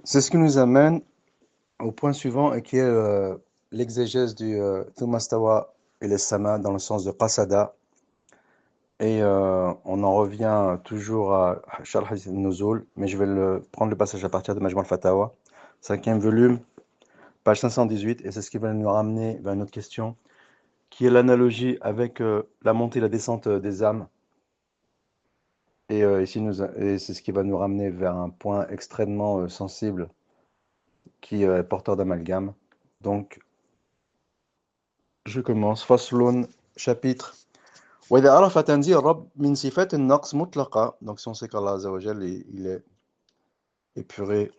C'est ce qui nous amène au point suivant et qui est l'exégèse du Thumma stawa ila sama dans le sens de qasada. Et on en revient toujours à Sharh al-Nuzul, mais je vais prendre le passage à partir de Majmu' al-Fatawa, 5e volume, page 518, et c'est ce qui va nous ramener vers une autre question, qui est l'analogie avec la montée et la descente des âmes. Et et c'est ce qui va nous ramener vers un point extrêmement sensible qui est porteur d'amalgame. Donc, je commence. Faslun, chapitre. وإذا عرف تنزيه الرب من صفات النقص مطلقة. Donc, si on sait qu'Allah Azza wa Jal, il est épuré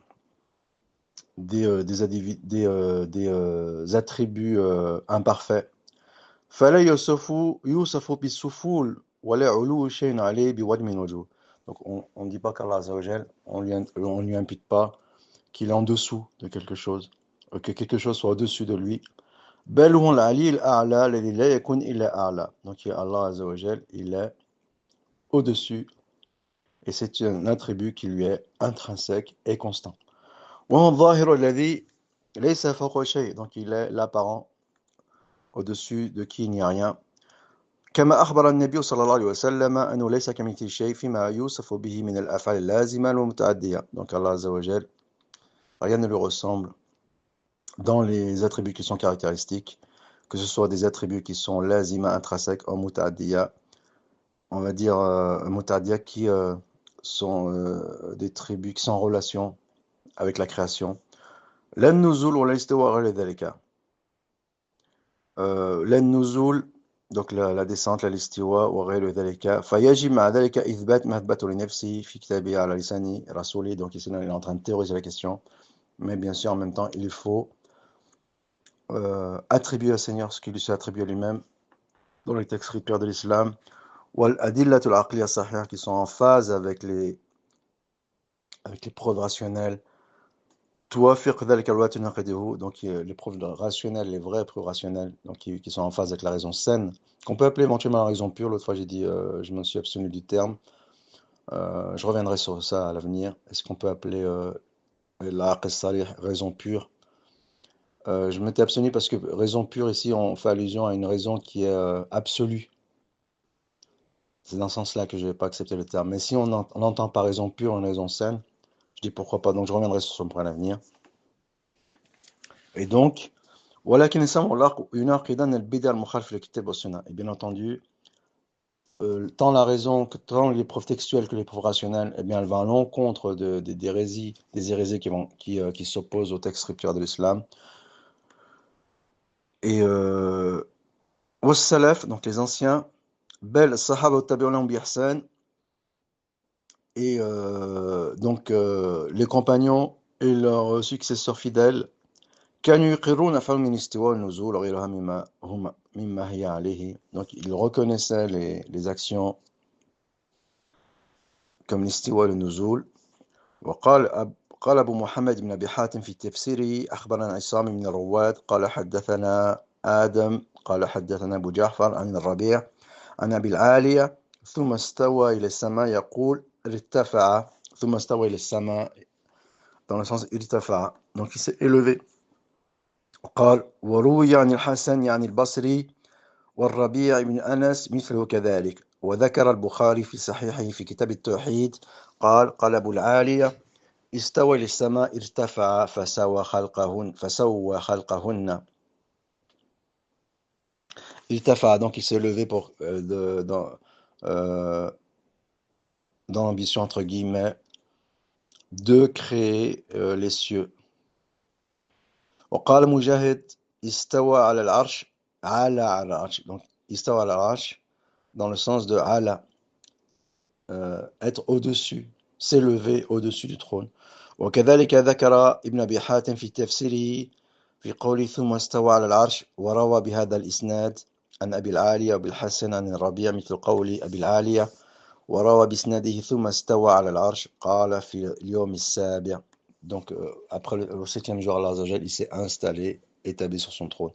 des attributs imparfaits. فلا يوصف بالسفول ولا علو شيء عليه بوجه من وجوه. Donc, on ne dit pas qu'Allah Azza wa Jal, on lui impute pas qu'il est en dessous de quelque chose, que quelque chose soit au-dessus de lui. بل هو العلي الأعلى الذي لا يكون إلا أعلى. Donc Allah Azza wa Jal, il est au-dessus et c'est un attribut qui lui est intrinsèque et constant. وهو الظاهر الذي ليس فوق شيء. Donc il est l'apparent au-dessus de qui il n'y a rien. كما أخبر النبي صلى الله عليه وسلم أنه ليس كمثله شيء فيما يوصف به من الأفعال اللازمة والمتعدية. Donc Allah Azza wa Jal, rien ne lui ressemble dans les attributs qui sont caractéristiques, que ce soit des attributs qui sont lazima, intrinsèques, ou muta'addiya, on va dire muta'addiya qui sont des attributs qui sont en relation avec la création. Lan nuzul wa l'istiwa ghayr dhalika. Lan nuzul, donc la descente, l'istiwa wa ghayr dhalika. Fayajib ma'a dhalika ithbat ma athbatu li nafsi fi kitabi ala lisani rasuli. Donc ici il est en train de théoriser la question, mais bien sûr en même temps il faut attribuer au Seigneur ce qu'il lui s'est attribué à lui-même dans les textes scripturaires de l'islam, wal-adillatul aqliya sahih, qui sont en phase avec les preuves rationnelles, tuwafiq dhalika al-watu naqiduhu, donc les preuves rationnelles, les vraies preuves rationnelles, donc qui sont en phase avec la raison saine, qu'on peut appeler éventuellement la raison pure. L'autre fois j'ai dit, je m'en suis abstenu du terme, je reviendrai sur ça à l'avenir. Est-ce qu'on peut appeler l'aql salih raison pure? Je m'étais abstenu parce que raison pure, ici, on fait allusion à une raison qui est absolue. C'est dans ce sens-là que je n'ai pas accepté le terme. Mais si on entend par raison pure une raison saine, je dis pourquoi pas. Donc je reviendrai sur ce point à l'avenir. Et donc, voilà qui nous et bien entendu, tant la raison, tant les preuves textuelles que les preuves rationnelles, eh bien, elles vont à l'encontre des hérésies qui s'opposent au texte scripturaire de l'islam. Et wassalaf, donc les anciens, bel sahaba tabi'un bi ihsan, et donc les compagnons et leurs successeurs fidèles, كانوا يقرون أفعال من الاستواء والنزول وغيرها مما هي عليه. Donc ils reconnaissaient les actions comme l'istiwa et le nuzul. قال أبو محمد بن أبي حاتم في تفسيره أخبرنا عصام من الرواد قال حدثنا آدم قال حدثنا أبو جعفر عن الربيع عن أبي العالية ثم استوى إلى السماء يقول ارتفع ثم استوى إلى السماء dans le sens ارتفع, donc il s'est élevé. قال وروي عن الحسن يعني البصري والربيع بن أنس مثله كذلك. وذكر البخاري في صحيحه في كتاب التوحيد قال أبو العالية استوى للسماء ارتفع فسوى خلقهن. ارتفع, donc il s'est levé dans l'ambition entre guillemets de créer les cieux. وقال مجاهد استوى على العرش على العرش, donc استوى على العرش dans le sens de ala, être au-dessus, s'élever au-dessus du trône. وكذلك ذكر ابن أبي حاتم في تفسيره في قوله ثم استوى على العرش وروى بهذا الإسناد عن أبي العالية وبالحسن عن الربيع مثل قول أبي العالية وروى بإسناده ثم استوى على العرش قال في اليوم السابع. Donc après le 7e jour, Allah Azza wa Jal, il s'est installé, établi sur son trône.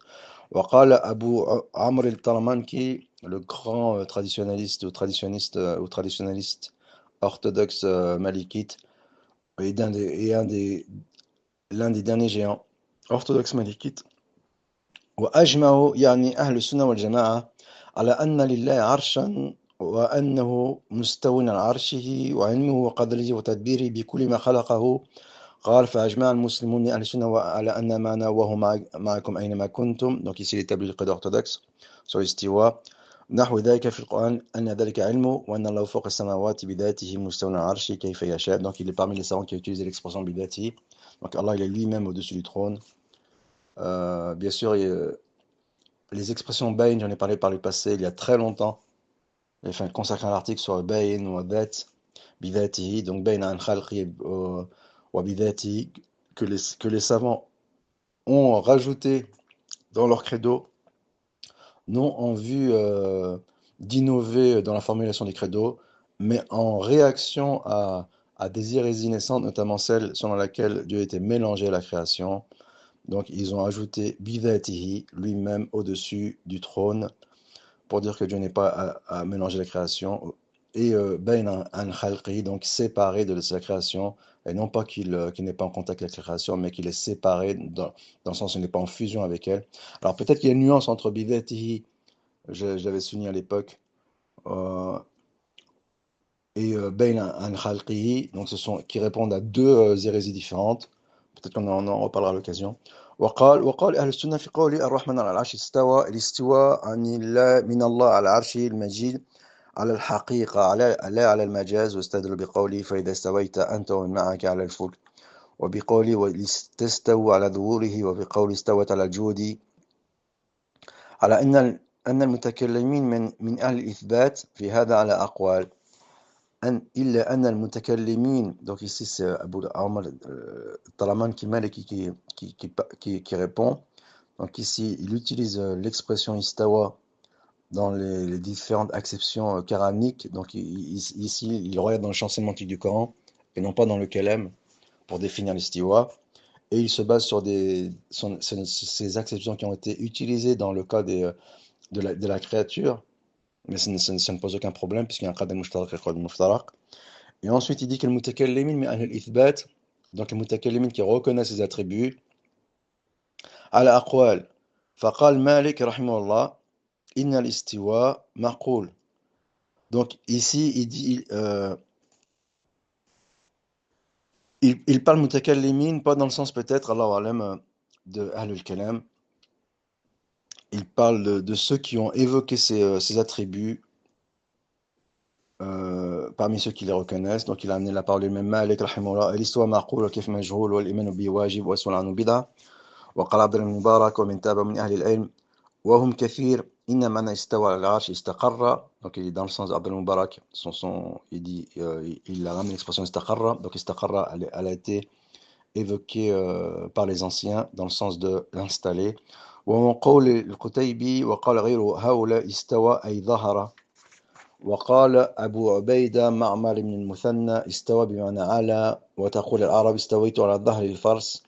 وقال أبو عمرو الطلمانكي, le grand traditionnaliste ou traditionnaliste orthodoxe malikite, et un des l'un des derniers géants orthodoxes malikites. وأجمعوا يعني أهل السنة والجماعة على أن لله عرشا وأنه مستو على عرشه وعلمه وقدره وتدبيره بكل ما خلقه قال فأجمع المسلمون من أهل السنة على أن معنا وهو معكم أينما كنتم. Donc ici l'établi le Qadr orthodoxe sur l'istiwa نحو ذلك في القرآن أن ذلك علمه وأن الله فوق السماوات بذاته مستو على عرشه كيف يشاء. Donc il est parmi les savants qui a utilisé l'expression bidati. Donc Allah il est lui-même au-dessus du trône. Bien sûr les expressions bayn, j'en ai parlé par le passé il y a très longtemps. J'ai fait consacrer un article sur bayn ou dhat bidatihi, donc bayn an khalqi wa bidatihi, que les savants ont rajouté dans leur credo, non en vue d'innover dans la formulation des credos, mais en réaction à des hérésies naissantes, notamment celle selon laquelle Dieu était mélangé à la création. Donc ils ont ajouté bidatihi, lui-même au-dessus du trône, pour dire que Dieu n'est pas à mélanger la création, et bayn an khalqi, donc séparé de sa création, et non pas qu'il n'est pas en contact avec la création, mais qu'il est séparé dans le sens où il n'est pas en fusion avec elle. Alors peut-être qu'il y a une nuance entre bidatihi, je l'avais souligné à l'époque, et bayn an khalqihi, donc qui répondent à deux hérésies différentes. Peut-être qu'on en reparlera à l'occasion. وقال أهل السنة في قوله الرحمن على العرش استوى الاستواء عن الله من الله على عرشه المجيد على الحقيقة لا على المجاز واستدل بقوله فإذا استويت أنت ومن معك على الفلك وبقوله ولتستووا على ظهوره وبقوله استوت على الجود على أن المتكلمين من أهل الإثبات في هذا على أقوال إلا أن المتكلمين. Donc ici c'est Abu Omar Talaman qui répond. Donc ici il utilise l'expression istawa dans les différentes acceptions coraniques. Donc ici il regarde dans le champ sémantique du Coran et non pas dans le kalam pour définir l'istiwa, et il se base sur ces acceptions qui ont été utilisées dans le cas de la créature, mais ça ne pose aucun problème puisqu'il y a un qadr mushtarak et un qadr mushtarak. Et ensuite, il dit que le mutakallimin min ahl al-ithbat, donc le mutakallimin qui reconnaît ses attributs, ala aqwal. Faqal Malik rahimahullah, inna al-istiwa maqul. Donc ici, il dit, il parle mutakallimin, pas dans le sens peut-être, Allahu alam, de ahl al-kalam. Il parle de ceux qui ont évoqué ces attributs, parmi ceux qui les reconnaissent. Donc il a amené la parole lui-même Malik rahimahullah, l'istiwa maqul wa kif majhul wal iman bi wajib wa su'al anhu bid'ah. وقال عبد الله المبارك ومن تابع من أهل العلم وهم كثير إن من استوى على العرش استقر. Donc il est dans le sens d'Abd al-Mubarak, il dit, il a ramené l'expression istaqarra. Donc istaqarra, elle a été évoquée par les anciens dans le sens de l'installer. ومن قول القتيبي وقال غيره هؤلاء استوى أي ظهر. وقال أبو عبيدة معمر بن المثنى استوى بمعنى على. وتقول العرب استويت على ظهر الفرس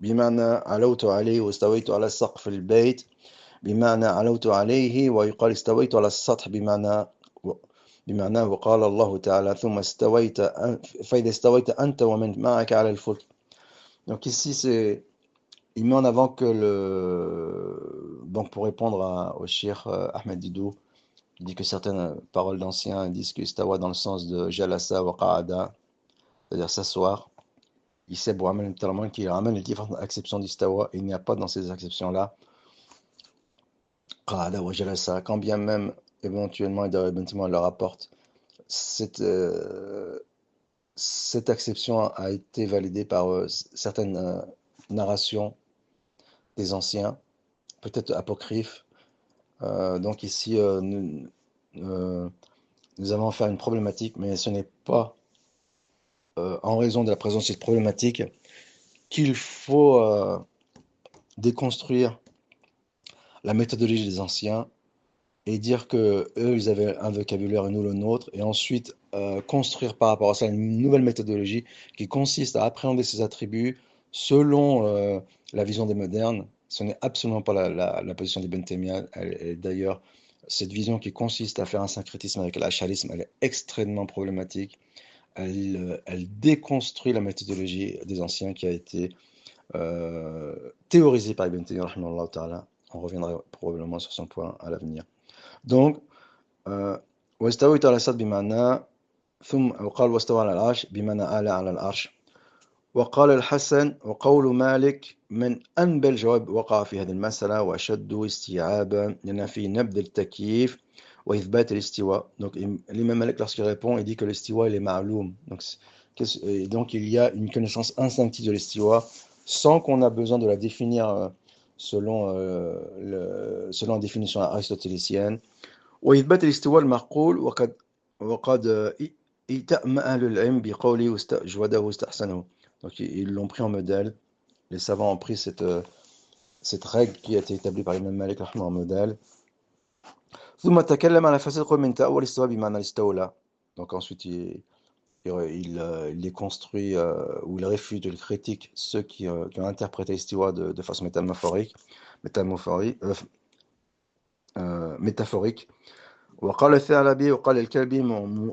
بمعنى علوت عليه واستويت على سقف البيت بمعنى علوت عليه. ويقال استويت على السطح بمعنى وقال الله تعالى ثم استويت فإذا استويت أنت ومن معك على الفلك. Donc ici il met en avant que donc pour répondre au Cheikh Ahmed Didou, il dit que certaines paroles d'anciens disent que istawa dans le sens de jalasa wa qa'ada, c'est-à-dire s'asseoir. Ici, Abu Amr al-Talaman qui ramène les différentes acceptions d'istawa, il n'y a pas dans ces acceptions-là qa'ada wa jalasa, quand bien même éventuellement Ibn Taymiyyah le rapporte. Cette acception a été validée par certaines narrations des anciens, peut-être apocryphes. Donc ici, nous avons affaire à une problématique, mais ce n'est pas en raison de la présence de cette problématique qu'il faut déconstruire la méthodologie des anciens et dire que eux ils avaient un vocabulaire et nous le nôtre, et ensuite construire par rapport à ça une nouvelle méthodologie qui consiste à appréhender ces attributs selon la vision des modernes. Ce n'est absolument pas la position d'Ibn Taymiyyah. D'ailleurs, cette vision qui consiste à faire un syncrétisme avec l'acharisme, elle est extrêmement problématique. elle déconstruit la méthodologie des anciens qui a été théorisée par Ibn Taymiyyah rahimahullah ta'ala. On reviendra probablement sur son point à l'avenir. Donc, واستويت على السد بمعنى ثم وقال واستوى على العرش بمعنى أعلى على العرش. وقال الحسن وقول مالك من أنبل الجواب وقع في هذه المسألة وأشد استيعابا لأن فيه نبذ التكييف وإثبات الاستواء. Donc l'imam Malik lorsqu'il répond il dit que l'istiwa il est ma'loum. Donc il y a une connaissance instinctive de l'istiwa sans qu'on a besoin de la définir selon la définition aristotélicienne. وإثبات الاستواء المعقول وقد ائتأم أهل العلم بقوله واستجوده واستحسنه. Donc ils l'ont pris en modèle. Les savants ont pris cette règle qui a été établie par l'imam Malik en modèle. ثم تكلم على فساد قول من تأول الاستواء بمعنى الاستولى. Donc ensuite il les construit ou il réfute, il critique ceux qui ont interprété l'istiwa de façon métaphorique. وقال الثعلبي وقال الكلبي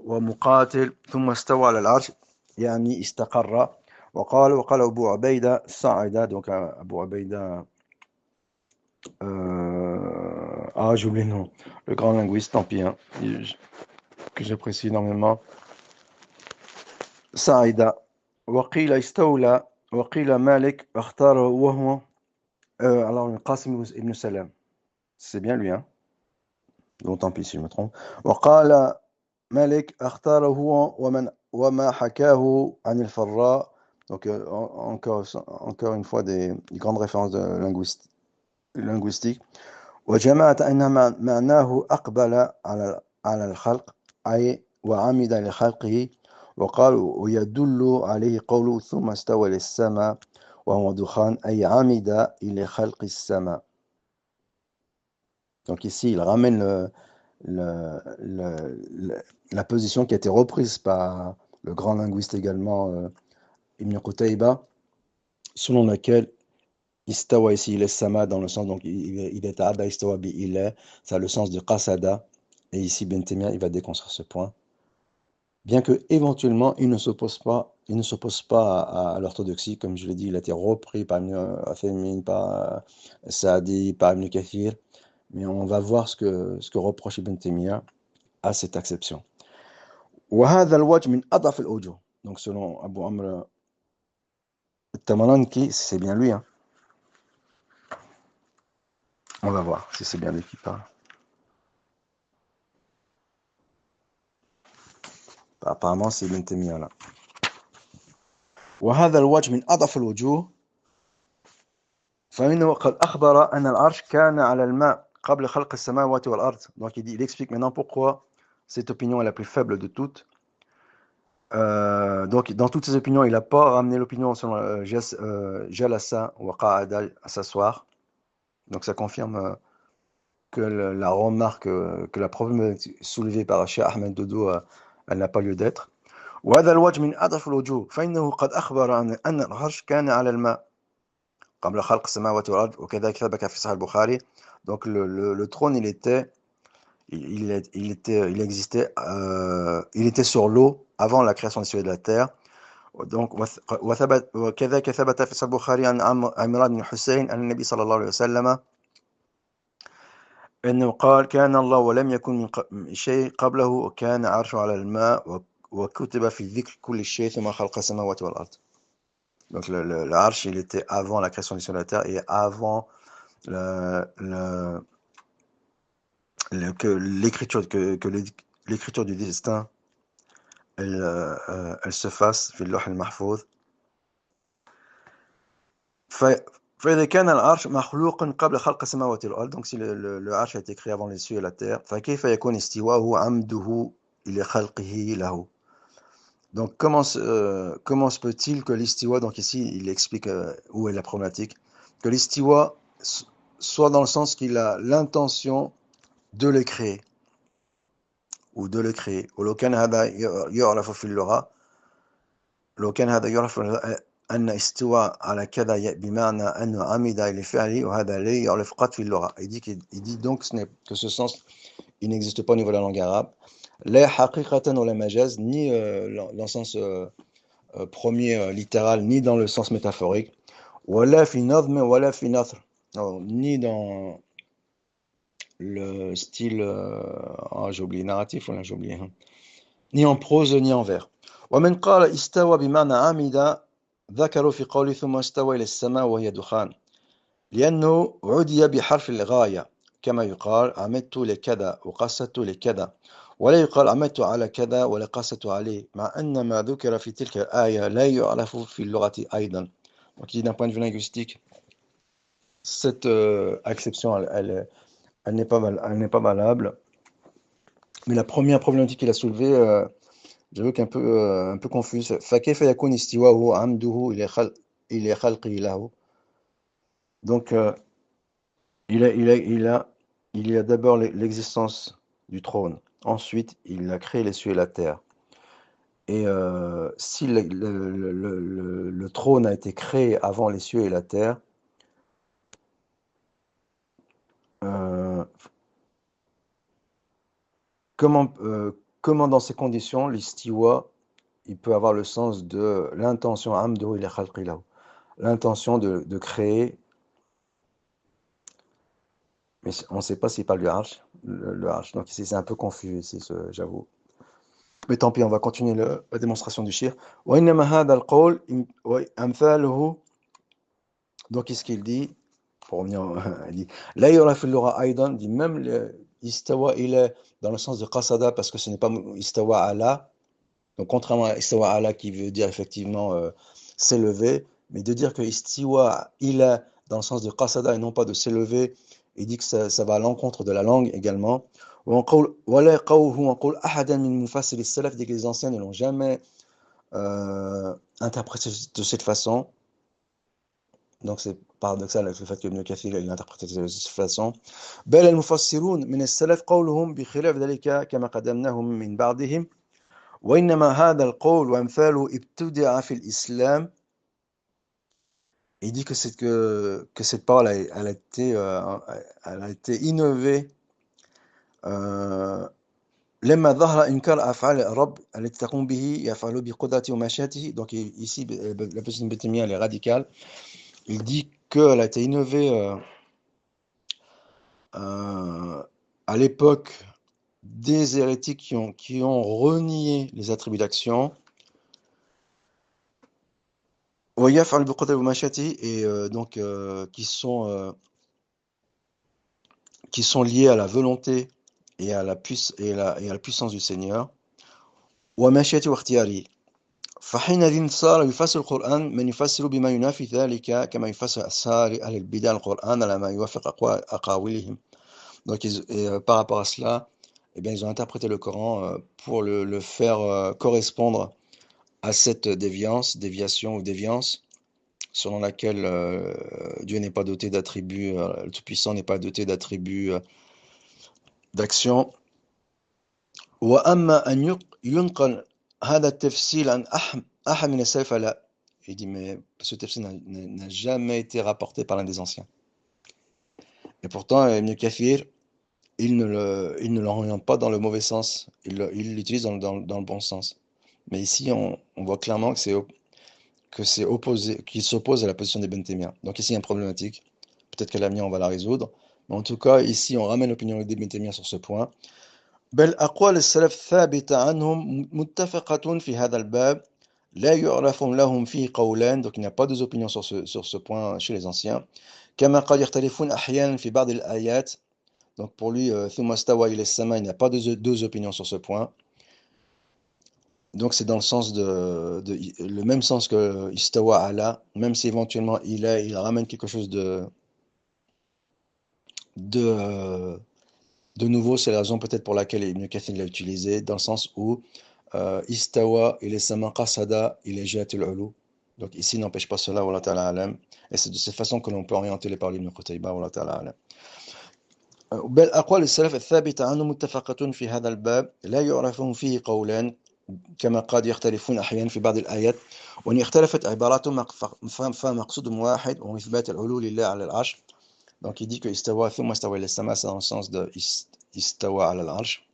ومقاتل ثم استوى على العرش يعني استقر. وقال أبو عبيدة صعد. Donc Abu Ubaida j'ai oublié le nom, le grand linguiste, tant pis, hein, que j'apprécie énormément. صعد. وقيل استولى وقيل مالك اختاره وهو alors القاسم ibn Salam, c'est bien lui, hein, donc tant pis si je me trompe. وقال مالك اختاره هو وما حكاه عن الفراء. Donc encore une fois des grandes références de linguistique. وجماعة أن معناه أقبل على الخلق أي وعمد لخلقه. وقال ويدل عليه قوله ثم استوى للسماء وهو دخان أي عمد إلى خلق السماء. Donc ici il ramène la position qui a été reprise par le grand linguiste également Ibn Qutayba, selon laquelle istawa ici il est sama dans le sens, donc il est abba istawa bi il est, ça a le sens de qasada, et ici Ibn Taymiyyah il va déconstruire ce point, bien que éventuellement il ne s'oppose pas à l'orthodoxie, comme je l'ai dit, il a été repris par Ibn Uthaymin, par Saadi, par Ibn Kathir, mais on va voir ce que reproche Ibn Taymiyyah à cette acception. وهذا الوجه من أضعف الأوجه. Donc selon Abu Amr al-Tamananki, c'est bien lui, hein. On va voir si c'est bien lui qui parle. Apparemment c'est Ibn Taymiyyah là. وهذا الوجه من أضعف الوجوه فإنه قد أخبر أن العرش كان على الماء قبل خلق السماوات والأرض. Donc il explique maintenant pourquoi cette opinion est la plus faible de toutes. Donc dans toutes ces opinions, il n'a pas ramené l'opinion selon Jalasa wa Qa'ada, à s'asseoir. Donc ça confirme que la remarque, que la problématique soulevée par Cheikh Ahmed Dodo, elle n'a pas lieu d'être. وهذا الوجه من أضعف الوجوه فإنه قد أخبر أن العرش كان على الماء قبل خلق السماوات والأرض وكذلك ثبت في صحيح البخاري. Donc le trône il était sur l'eau avant la création des cieux et de la terre. Donc وكذلك ثبت في صحيح البخاري عن عمران بن حسين أن النبي صلى الله عليه وسلم أنه قال كان الله ولم يكن من شيء قبله وكان عرشه على الماء وكتب في ذكر كل شيء ثم خلق السماوات والأرض. Donc le arche il était avant la création des cieux et de la terre et avant que l'écriture du destin elle se fasse في اللوح المحفوظ. فإذا كان العرش مخلوقا قبل خلق السماوات والأرض, donc si le arche a été créé avant les cieux et la terre, فكيف يكون استواءه عمده إلى خلقه له. Donc comment se peut-il que l'istiwa, donc ici il explique où est la problématique, que l'istiwa soit dans le sens qu'il a l'intention de le créer ou de le créer. ولو كان هذا يعرف في اللغة لو كان هذا يعرف أن استواء على كذا بمعنى أنه عمد إلى فعله وهذا لا يعرف قط في اللغة. Il dit donc que ce sens il n'existe pas au niveau de la langue arabe, لا حقيقة ولا مجاز, ni dans le sens premier littéral, ni dans le sens métaphorique. ولا في نظم ولا في نثر. Alors, ni dans le style, j'ai oublié narratif, voilà, j'ai oublié, hein. Ni en prose ni en vers. ومن قال استوى بمعنى عمد ذكروا في قوله ثم استوى إلى السماء وهي دخان لأنه عُدي بحرف الغاية كما يقال عمدت لكذا وقصدت لكذا ولا يقال عمدت على كذا ولا قصدت عليه مع أن ما ذكر في تلك الآية لا يعرف في اللغة أيضا. Donc d'un point de vue linguistique, cette acception elle n'est pas elle n'est pas valable. Mais la première problématique qu'il a soulevée, j'avoue qu'un un peu confuse. فكيف يكون استواءه عمده إلى خلقه له. Donc il y a d'abord l'existence du trône. Ensuite, il a créé les cieux et la terre. Et si le trône a été créé avant les cieux et la terre, euh, comment dans ces conditions, l'istiwa, il peut avoir le sens de l'intention, amdu ila khalqi lahu, l'intention de créer, mais on ne sait pas s'il parle du arsh, le arsh. Donc ici, c'est un peu confus, ici, j'avoue. Mais tant pis, on va continuer la démonstration du shir. وإنما هذا القول أمثاله. Donc, qu'est-ce qu'il dit? Pour revenir, il dit لا يعرف في اللغة أيضا, dit même istawa, il est dans le sens de qasada, parce que ce n'est pas istawa ala. Donc, contrairement à istawa ala qui veut dire effectivement s'élever, mais de dire que istiwa, il est dans le sens de qasada et non pas de s'élever, il dit que ça va à l'encontre de la langue également. ولا يقوه ونقول أحدا من مفسر السلف, dit que les anciens ne l'ont jamais interprété de cette façon. Donc c'est paradoxal avec le fait que Ibn Kathir il l'interprète de cette façon. بل المفسرون من السلف قولهم بخلاف ذلك كما قدمناهم من بعدهم وإنما هذا القول وأمثاله ابتدع في الإسلام. Il dit que cette parole elle a été innovée لما ظهر إنكار أفعال الرب التي تقوم به يفعل بقدرته ومشيئته. Donc ici la position de Ibn Taymiyyah elle est radicale. Il dit qu'elle a été innovée à l'époque des hérétiques qui ont renié les attributs d'action. Et donc qui sont liés à la volonté et à la puissance du Seigneur. فحينئذ صار يفسر القرآن من يفسر بما ينافي ذلك كما يفسر أسرار أهل البدع القرآن على ما يوافق أقاويلهم. Donc par rapport à cela, eh bien, ils ont interprété le Coran pour le faire correspondre à cette déviation ou déviance, selon laquelle Dieu n'est pas doté d'attributs, le Tout-Puissant n'est pas doté d'attributs d'action. وأما أن ينقل هذا التفسير عن أحد من السلف لا. Il dit mais ce tafsir n'a jamais été rapporté par l'un des anciens. Et pourtant Ibn Kathir il ne l'oriente pas dans le mauvais sens, il l'utilise dans le bon sens. Mais ici on voit clairement que c'est opposé, qu'il s'oppose à la position d'Ibn Taymiyyah. Donc ici il y a une problématique. Peut-être qu'à l'avenir on va la résoudre. Mais en tout cas ici on ramène l'opinion d'Ibn Taymiyyah sur ce point. بل أقوال السلف ثابتة عنهم متفقة في هذا الباب لا يعرف لهم فيه قولان. Donc il n'y a pas deux opinions sur ce point chez les anciens. كما قد يختلفون أحيانا في بعض الآيات. Donc pour lui ثم استوى إلى السماء, il n'y a pas deux opinions sur ce point. Donc c'est dans le sens le même sens que istawa ala, même si éventuellement il ramène quelque chose de nouveau. C'est la raison peut-être pour laquelle Ibn Kathir l'a utilisé, dans le sens où istawa il est sama qasada il est jihatul ulu. Donc ici n'empêche pas cela, wallahu ta'ala alam. Et c'est de cette façon que l'on peut orienter les paroles d'Ibn Qutayba, wallahu ta'ala alam. بل أقوال السلف الثابتة عنهم متفقة في هذا الباب لا يعرفهم فيه قولان كما قد يختلفون أحيانا في بعض الآيات وإن اختلفت عباراتهم فمقصود واحد وهو إثبات العلو لله على العرش. Donc il dit que istawa thumma istawa ila sama, c'est dans le sens de istawa ala al-arsh.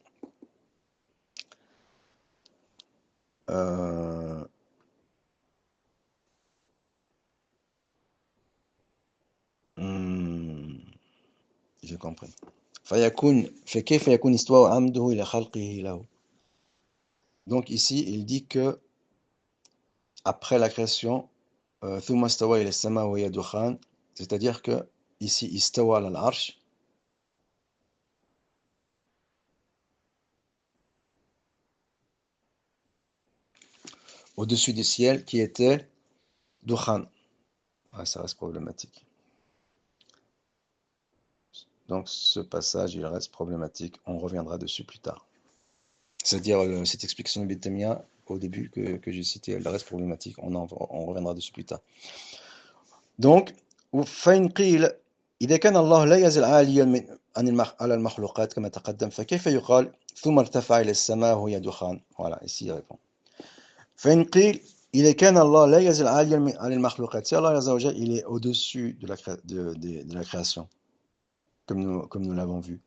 euh, hmm, j'ai compris. فكيف يكون استواء عمده إلى خلقه له. Donc ici, il dit que après la création, ثم استوى إلى السماء وهي دخان, c'est-à-dire que ici, istawa على العرش, au-dessus du ciel, qui était dukhan. Ah, ça reste problématique. Donc ce passage, il reste problématique. On reviendra dessus plus tard. C'est-à-dire cette explication de Ibn au début que j'ai citée, elle reste problématique. On reviendra dessus plus tard. Donc, فإن قيل إذا كان الله لا يزال عاليا على المخلوقات كما تقدم فكيف يقال ثم ارتفع إلى السماء وهي دخان. Voilà, ici il répond. فإن قيل إذا كان الله لا يزال عاليا على المخلوقات. Si Allah Azza wa Jal, il est au-dessus de la création, comme nous l'avons vu.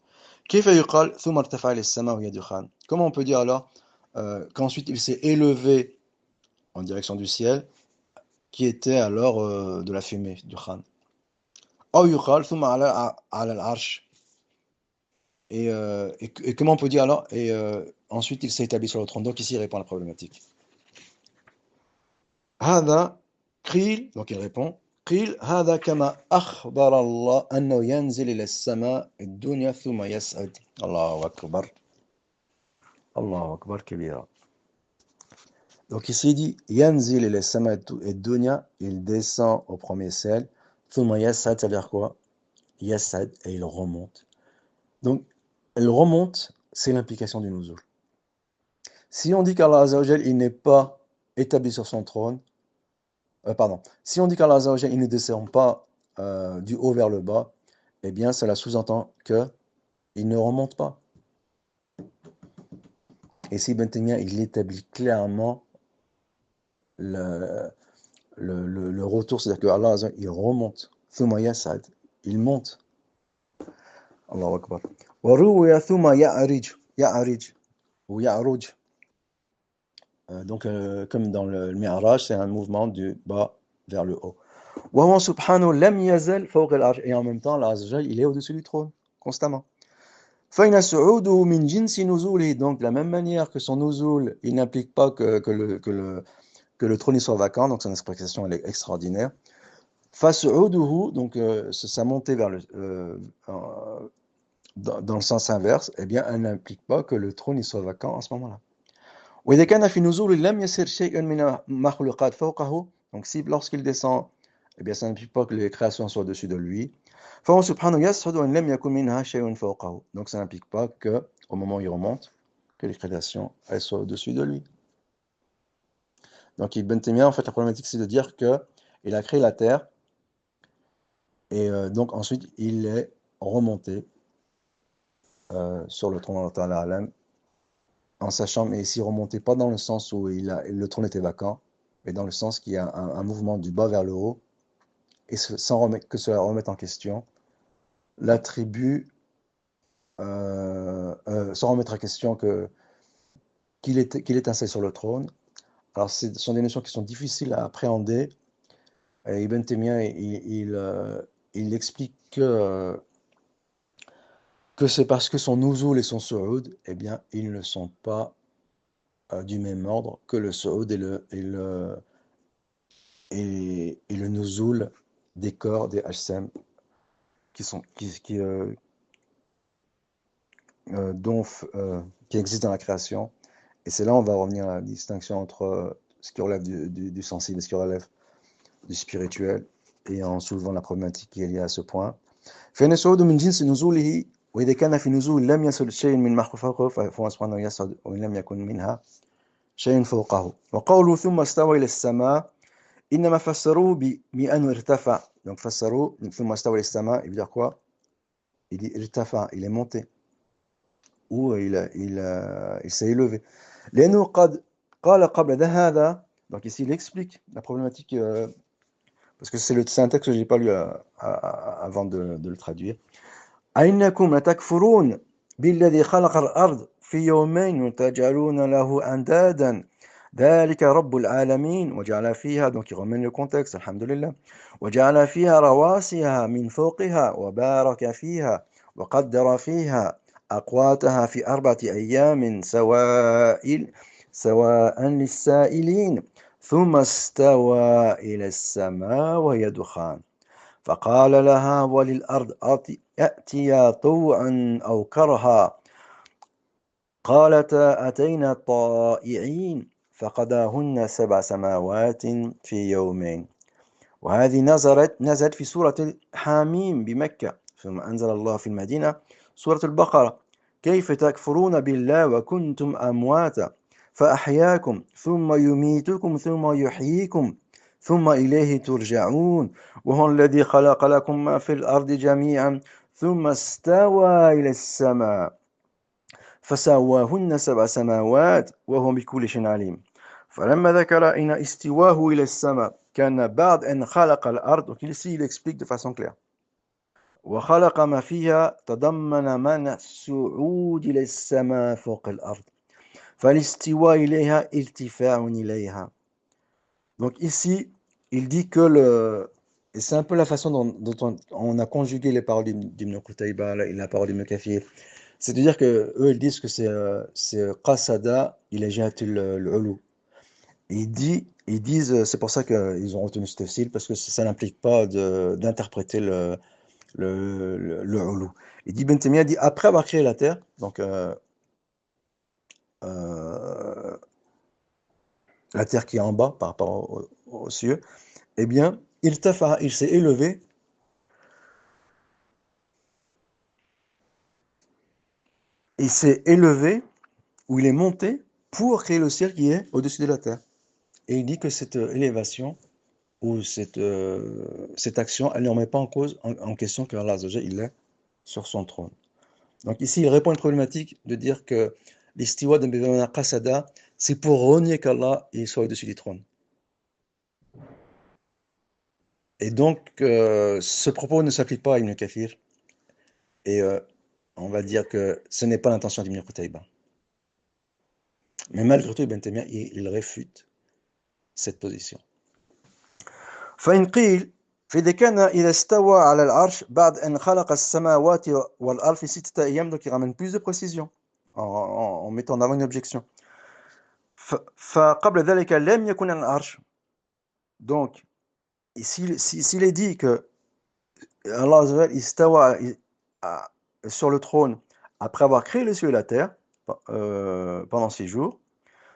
كيف يقال ثم ارتفع إلى السماء وهي دخان. Comment on peut dire alors qu'ensuite il s'est élevé en direction du ciel, qui était alors de la fumée, du khan. أو يقال ثم على العرش. Et comment on peut dire alors ensuite il s'est établi sur le trône. Donc ici il répond à la problématique. هذا قيل, donc il répond قيل هذا كما أخبر الله أنه ينزل إلى السماء الدنيا ثم يسعد. الله أكبر الله أكبر كبيرا. Donc ici il dit ينزل إلى السماء الدنيا, il descend au premier ciel. ثم يسعد, ça veut dire quoi? يسعد, et il remonte. Donc elle remonte, c'est l'implication du nuzul. Si on dit qu'Allah Azza wa Jal, il n'est pas établi sur son trône, si on dit qu'Allah Azza wa Jal, il ne descend pas du haut vers le bas, eh bien cela sous-entend qu'il ne remonte pas. Et si Ibn Taymiyyah, il établit clairement le retour, c'est-à-dire que Allah Azza wa Jal, il remonte. Thumma yas'ad, il monte. Allahu Akbar. Wa ruwiya thumma ya'rij ou ya'ruj. Donc, comme dans le Mi'raj, c'est un mouvement du bas vers le haut. وهو سبحانه لم يزل فوق العرش. Et en même temps, Allah Azza wa Jal, il est au-dessus du trône, constamment. فإن صعوده من جنس نزوله. Donc, de la même manière que son nuzul, il n'implique pas que le trône il soit vacant, donc son expression elle est extraordinaire. فصعوده, donc sa montée vers dans le sens inverse, eh bien, elle n'implique pas que le trône il soit vacant en ce moment-là. وإذا كان في نزول لم يسر شيء من المخلوقات فوقه. Donc si lorsqu'il descend, eh bien ça n'implique pas que les créations soient au-dessus de lui. فهو سبحانه يسعد وإن لم يكن منها شيء فوقه. Donc ça n'implique pas que au moment où il remonte, que les créations elles soient au-dessus de lui. Donc Ibn Taymiyyah, en fait la problématique c'est de dire que il a créé la terre et donc ensuite il est remonté sur le trône d'Allah, en sachant, mais ici remonter pas dans le sens où le trône était vacant, mais dans le sens qu'il y a un mouvement du bas vers le haut, et sans que cela remette en question l'attribut, sans remettre en question qu'il est installé sur le trône. Alors ce sont des notions qui sont difficiles à appréhender. Et Ibn Taymiyyah, il explique que c'est parce que son nuzul et son su'ud, eh bien, ils ne sont pas du même ordre que le su'ud et le nuzul des corps, des ajsam, qui existent dans la création. Et c'est là on va revenir à la distinction entre ce qui relève du sensible et ce qui relève du spirituel, et en soulevant la problématique qui est liée à ce point. فإن الصعود من جنس نزوله وإذا كان في نزول لم يصل شيء من ما فوقه فهو سبحانه يصعد وإن لم يكن منها شيء فوقه. وقوله ثم استوى إلى السماء إنما فسروه بأنه ارتفع. Donc فسروه ثم استوى إلى السماء, il veut dire quoi? Il dit irtafa, il est monté, ou il s'est élevé. لأنه قد قال قبل هذا. Donc ici il explique la problématique, parce que c'est un texte que je n'ai pas lu avant de le traduire. أئنكم لتكفرون بالذي خلق الأرض في يومين وتجعلون له أندادا ذلك رب العالمين وجعل فيها donc il ramène le contexte الحمد لله وجعل فيها رواسيها من فوقها وبارك فيها وقدر فيها أقواتها في 4 أيام سواء للسائلين ثم استوى إلى السماء وهي دخان فقال لها وللأرض ائتيا طوعا أو كرها قالتا أتينا طائعين فقضاهن 7 سماوات في يومين وهذه نزلت في سورة الحاميم بمكة ثم أنزل الله في المدينة سورة البقرة كيف تكفرون بالله وكنتم أمواتا فأحياكم ثم يميتكم ثم يحييكم ثم إليه ترجعون وهو الذي خلق لكم ما في الأرض جميعا ثم استوى إلى السماء فسواهن 7 سماوات وهو بكل شيء عليم فلما ذكر إن استواه إلى السماء كان بعد أن خلق الأرض donc ici il explique de façon claire وخلق ما فيها تضمن معنى الصعود إلى السماء فوق الأرض فالاستواء إليها ارتفاع إليها donc ici il dit que et c'est un peu la façon dont on a conjugué les paroles d'Ibn Qutayba et la parole d'Ibn Kathir. C'est-à-dire que eux ils disent que c'est qasada ila jihati al-ulu. Ils disent, c'est pour ça qu'ils ont retenu ce tafsir parce que ça n'implique pas d'interpréter le ulu. Il dit Ibn Taymiyyah dit après avoir créé la terre, donc la terre qui est en bas par rapport aux cieux, eh bien il s'est élevé. Il s'est élevé, ou il est monté pour créer le ciel qui est au-dessus de la terre. Et il dit que cette élévation ou cette action, elle ne remet pas en question que Allah Azza wa Jalla, il est sur son trône. Donc ici, il répond à une problématique de dire que l'istiwa de Bimana Qasada, c'est pour renier qu'Allah il soit au-dessus du trône. Et donc, ce propos ne s'applique pas à Ibn Kathir. Et on va dire que ce n'est pas l'intention d'Ibn Qutayba. Mais malgré tout, Ibn Taymiyyah, il réfute cette position. فإن قيل فإذا كان إذا استوى على العرش بعد أن خلق السماوات والأرض في 6 أيام, donc il ramène plus de précision en mettant en avant une objection. فقبل ذلك لم يكن على العرش. Donc s'il est dit que Allah Azza wa Jalla istawa sur le trône après avoir créé les cieux et la terre pendant 6 jours,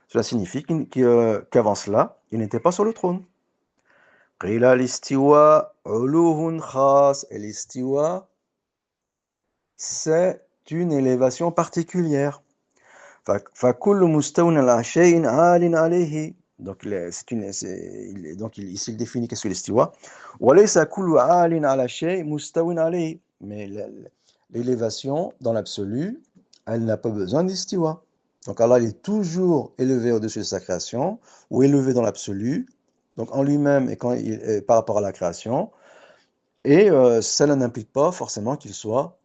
cela signifie qu'avant cela, il n'était pas sur le trône. قيل الاستواء علو خاص. Et l'istiwa, c'est une élévation particulière. فكل مستوٍ على شيء عال عليه. Donc ici il définit qu'est-ce que l'istiwa. وليس كل عال على شيء مستوٍ عليه. Mais l'élévation dans l'absolu, elle n'a pas besoin d'istiwa. Donc Allah il est toujours élevé au-dessus de sa création ou élevé dans l'absolu. Donc en lui-même et par rapport à la création, et cela n'implique pas forcément qu'il soit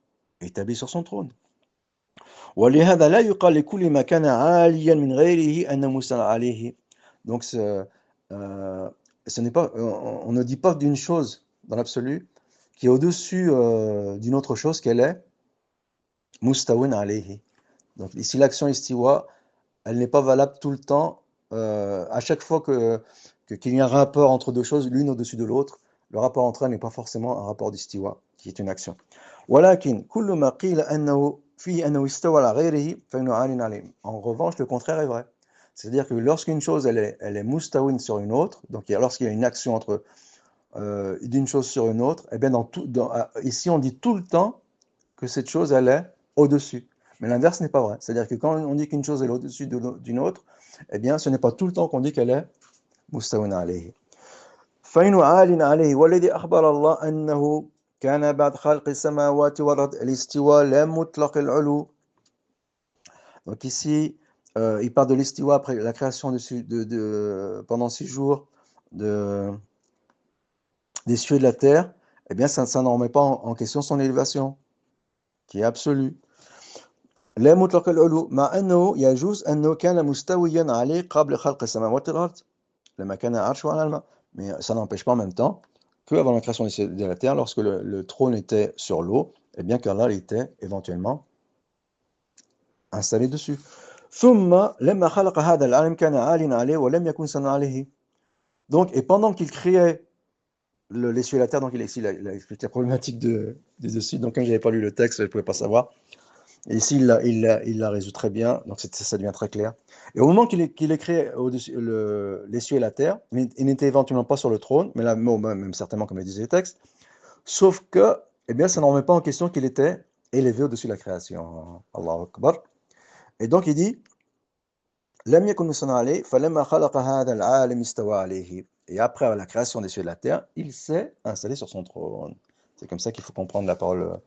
établi sur son trône. وَلِهَذَا لَا يُقَالْ لِكُلِّ مَا كَانَ عَالِيًا مِنْ غَيْرِهِ أَنَّ مُسْتَوًى عَلَيْهِ. Donc ce n'est pas, on ne dit pas d'une chose dans l'absolu qui est au-dessus d'une autre chose qu'elle est mustawin alayhi. Donc ici l'action istiwa, elle n'est pas valable tout le temps, à chaque fois qu'il y a un rapport entre deux choses, l'une au-dessus de l'autre, le rapport entre elles n'est pas forcément un rapport d'istiwa, qui est une action. ولكن كل ما قيل أنه فيه أنه استوى على غيره فإنه عال عليه. En revanche, le contraire est vrai. C'est-à-dire que lorsqu'une chose elle est mustawin sur une autre, donc lorsqu'il y a une action entre d'une chose sur une autre, eh bien ici on dit tout le temps que cette chose elle est au-dessus. Mais l'inverse n'est pas vrai. C'est-à-dire que quand on dit qu'une chose est au-dessus d'une autre, eh bien ce n'est pas tout le temps qu'on dit qu'elle est mustawin alayhi. فإنه عال عليه والذي أخبر الله أنه كان بعد خلق السماوات والأرض الاستواء لا مطلق العلو. Donc ici, il parle de l'istiwa après la création pendant 6 jours des cieux et de la terre. Eh bien, ça ne remet pas en question son élévation, qui est absolue. لا مطلق العلو مع أنه يجوز أنه كان مستويا عليه قبل خلق السماوات والأرض لما كان عرشه على الماء. Mais ça n'empêche pas en même temps que avant la création de la terre, lorsque le trône était sur l'eau, et bien qu'Allah était éventuellement installé dessus. ثم لما خلق هذا العالم كان عالٍ عليه ولم يكن صنع عليه. Donc, et pendant qu'il créait les cieux et la terre, donc il a expliqué la problématique des deux sites. Donc, comme je n'avais pas lu le texte, je ne pouvais pas savoir. Et ici, il la résout très bien, donc ça devient très clair. Et au moment qu'il est créé les cieux et la terre, il n'était éventuellement pas sur le trône, mais là, même certainement, comme le disaient les textes, sauf que, eh bien, ça n'en remet pas en question qu'il était élevé au-dessus de la création. Allahu Akbar. Et donc, il dit, لم يكن مصنع عليه فلما خلق هذا العالم استوى عليه. Et après la création des cieux et de la terre, il s'est installé sur son trône. C'est comme ça qu'il faut comprendre la parole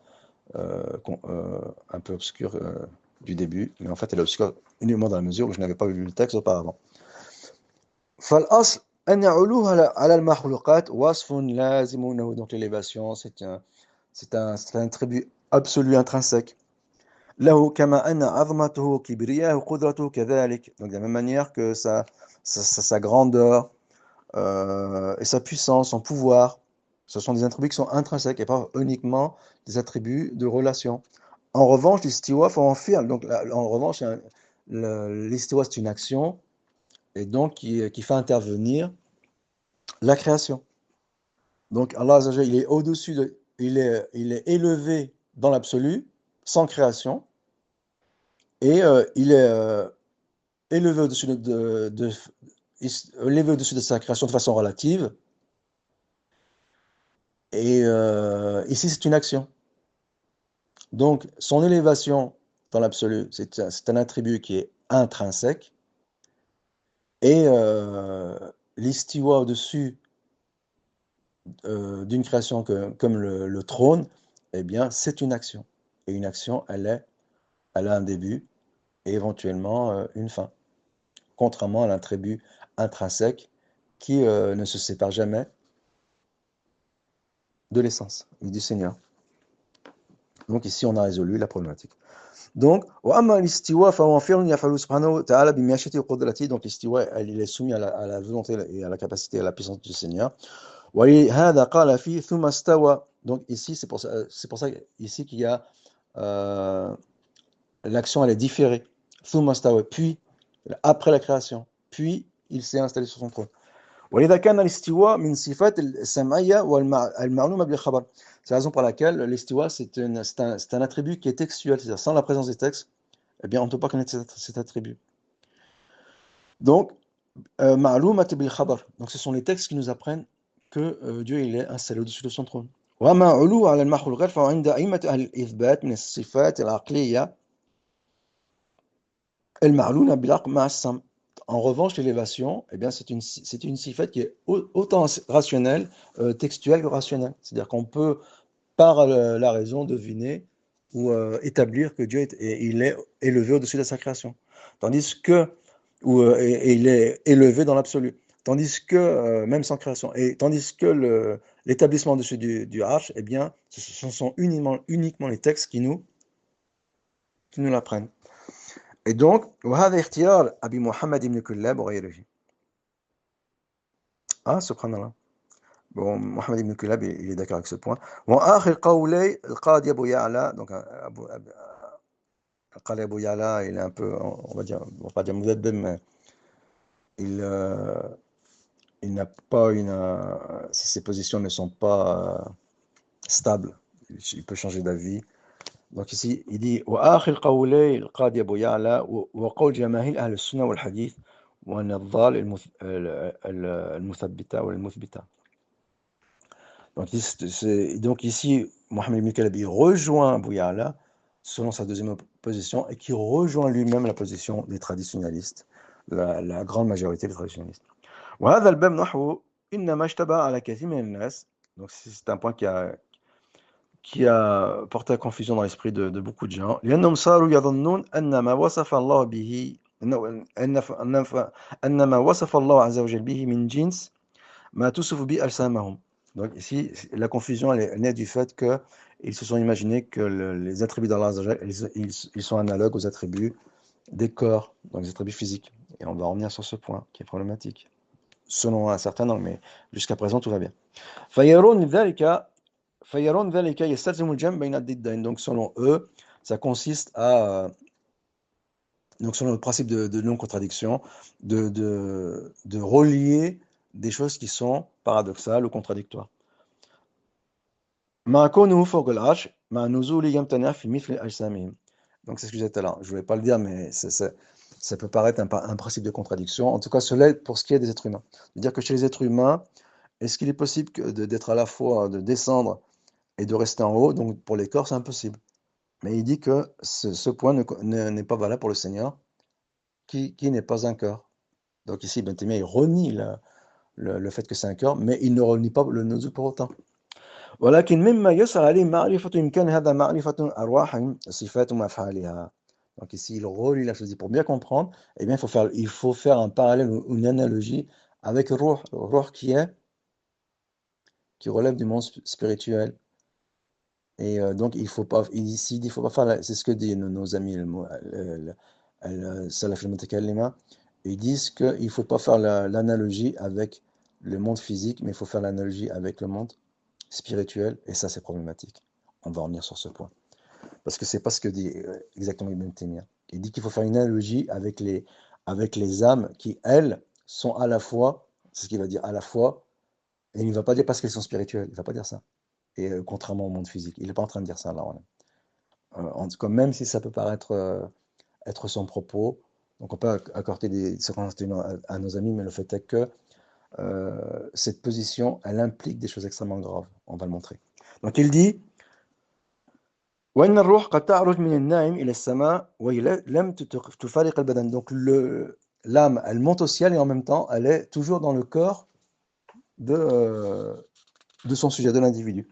un peu obscure du début, mais en fait elle est obscure uniquement dans la mesure où je n'avais pas lu le texte auparavant. فالأصل أن علوه على المخلوقات وصف لازم له. Donc l'élévation, c'est un attribut absolu intrinsèque. له كما أن عظمته كبرياءه قدرته كذلك. Donc de la même manière que sa grandeur et sa puissance, son pouvoir, ce sont des attributs qui sont intrinsèques et pas uniquement des attributs de relation. En revanche, l'istiwa, faut en faire. Donc, en revanche, l'istiwa, c'est une action et donc qui fait intervenir la création. Donc, Allah Azza wa Jalla, il est au-dessus, il est élevé dans l'absolu, sans création, et il est élevé au-dessus élevé au-dessus de sa création de façon relative. Et ici, c'est une action. Donc, son élévation dans l'absolu, c'est un attribut qui est intrinsèque. Et l'istiwa au-dessus d'une création comme le trône, eh bien, c'est une action. Et une action, elle a un début et éventuellement une fin. Contrairement à l'attribut intrinsèque qui ne se sépare jamais de l'essence du Seigneur. Donc ici, on a résolu la problématique. Donc, وأما الاستواء فهو فعل يفعله سبحانه وتعالى بمشيئته وقدرته. Donc l'istiwa, il est soumis à la volonté et à la capacité et à la puissance du Seigneur. ولهذا قال فيه ثم استوى. Donc ici, c'est pour ça ici qu'il y a l'action, elle est différée. ثم استوى, puis après la création, puis il s'est installé sur son trône. ولذا كان الاستواء من صفات السمعية والمعلومة بالخبر. C'est la raison pour laquelle l'istiwa, c'est un attribut qui est textuel, c'est-à-dire sans la présence des textes, eh bien, on ne peut pas connaître cet attribut. Donc, ma'loumat bil khabar. Donc, ce sont les textes qui nous apprennent que Dieu il est installé au-dessus de son trône. وما علو على المخلوقات فهو عند أئمة أهل الإثبات من الصفات العقلية المعلومة بالعقل مع السمع. En revanche, l'élévation, eh bien, c'est une sifat qui est autant rationnelle, textuelle que rationnelle. C'est-à-dire qu'on peut, par la raison, deviner ou établir que Dieu il est élevé au-dessus de sa création. Tandis que, il est élevé dans l'absolu. Tandis que, même sans création, et tandis que l'établissement au-dessus du arche, eh bien, ce sont uniquement les textes qui nous l'apprennent. Et donc, وهذا اختيار أبي محمد بن كلاب وغيره. Ah, subhanallah. Bon, Mohamed ibn Kulab, il est d'accord avec ce point. وآخر قولي القاضي أبو يعلى. Donc, القاضي أبو يعلى, il est un peu, on va pas dire مذبذب, mais il n'a pas ses positions ne sont pas stables. Il peut changer d'avis. Donc ici, il dit وآخر قولي القاضي أبو يعلى وقول جماهير أهل السنة والحديث وأن الضال المثبتة والمثبتة. Donc ici, Mohamed ibn Kalabi rejoint Abu Ya'la selon sa deuxième position et qui rejoint lui-même la position des traditionnalistes, la grande majorité des traditionnalistes. وهذا الباب نحو إنما اشتبه على كثير من الناس. Donc c'est un point qui a porté à confusion dans l'esprit de beaucoup de gens. لأنهم صاروا يظنون أن ما وصف الله به أن ما وصف الله عز وجل به من جنس ما توصف به أجسامهم. Donc ici, la confusion elle naît du fait que Ils se sont imaginés que les attributs d'Allah Azza wa Jal, ils sont analogues aux attributs des corps, donc les attributs physiques. Et on va revenir sur ce point qui est problématique, selon un certain nombre, mais jusqu'à présent tout va bien. فيرون ذلك يستلزم الجمع بين الضدين. Donc selon eux, ça consiste à, donc selon le principe de non-contradiction, de relier des choses qui sont paradoxales ou contradictoires. مع كونه فوق العرش مع نزول يمتنع في مثل أجسامهم. Donc c'est ce que j'étais là. Je ne voulais pas le dire, mais ça peut paraître un principe de contradiction. En tout cas, cela est pour ce qui est des êtres humains. C'est-à-dire que chez les êtres humains, est-ce qu'il est possible d'être à la fois, de descendre et de rester en haut? Donc pour les corps, c'est impossible. Mais il dit que ce point n'est pas valable pour le Seigneur, qui n'est pas un corps. Donc ici, Ibn Taymiyyah, il renie le fait que c'est un corps, mais il ne renie pas le nuzul pour autant. ولكن مما يسعى عليه معرفة إمكان هذا معرفة أرواح صفات وأفعالها. Donc ici, il relie la chose. Pour bien comprendre, eh bien, il faut faire un parallèle ou une analogie avec le ruh qui relève du monde spirituel. Et donc, il faut pas, ici, il faut pas faire, c'est ce que disent nos amis, Salaf al-Mutakallima, ils disent qu'il ne faut pas faire l'analogie avec le monde physique, mais il faut faire l'analogie avec le monde spirituel, et ça, c'est problématique. On va revenir sur ce point. Parce que c'est pas ce que dit exactement Ibn Taymiyyah. Il dit qu'il faut faire une analogie avec les âmes qui, elles, sont à la fois, c'est ce qu'il va dire, à la fois, et il ne va pas dire parce qu'elles sont spirituelles, il ne va pas dire ça. Et contrairement au monde physique, il n'est pas en train de dire ça là. En tout cas, même si ça peut paraître être son propos, donc on peut accorder des circonstances à nos amis, mais le fait est que cette position, elle implique des choses extrêmement graves. On va le montrer. Donc il dit وإن الروح قد تعرج من النائم إلى السماء وهي لم تفارق البدن. Donc l'âme, elle monte au ciel et en même temps, elle est toujours dans le corps de son sujet, de l'individu.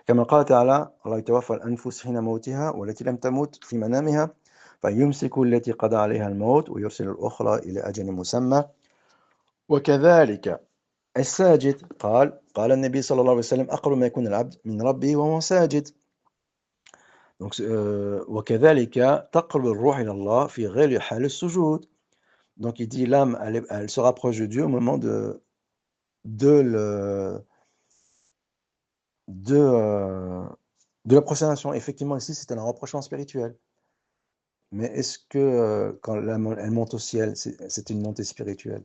كما قال تعالى الله يتوفى الأنفس حين موتها والتي لم تمت في منامها فيمسك التي قضى عليها الموت ويرسل الأخرى إلى أجل مسمى وكذلك الساجد قال النبي صلى الله عليه وسلم أقرب ما يكون العبد من ربه وهو ساجد. Donc وكذلك تقرب الروح إلى الله في غير حال السجود. Donc il dit l'âme elle se rapproche de Dieu au moment de la prosternation. Effectivement ici c'est un rapprochement spirituel. Mais est-ce que quand l'âme elle monte au ciel, c'est une montée spirituelle?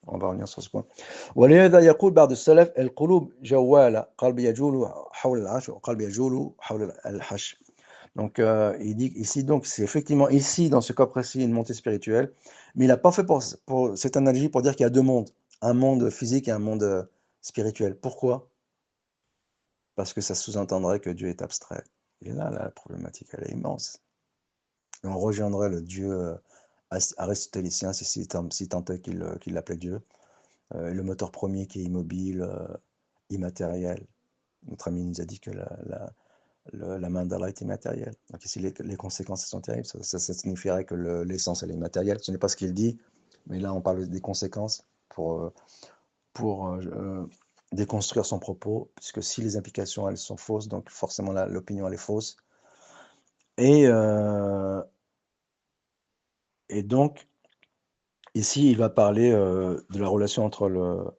On va revenir sur ce point. ولهذا يقول بعض السلف القلوب جوالة قلب يجول حول العرش وقلب يجول حول الحش. Donc il dit ici, donc c'est effectivement ici dans ce cas précis une montée spirituelle, mais il n'a pas fait pour cette analogie pour dire qu'il y a deux mondes, un monde physique et un monde spirituel. Pourquoi? Parce que ça sous-entendrait que Dieu est abstrait. Et là, la problématique, elle est immense. Et on rejoindrait le Dieu aristotélicien, si tant est qu'il l'appelait Dieu, le moteur premier qui est immobile, immatériel. Notre ami nous a dit que la main d'Allah est immatérielle. Donc ici, les conséquences sont terribles. Ça signifierait que l'essence, elle est immatérielle. Ce n'est pas ce qu'il dit, mais là, on parle des conséquences pour déconstruire son propos, puisque si les implications, elles sont fausses, donc forcément, l'opinion, elle est fausse. Et donc, ici, il va parler de la relation entre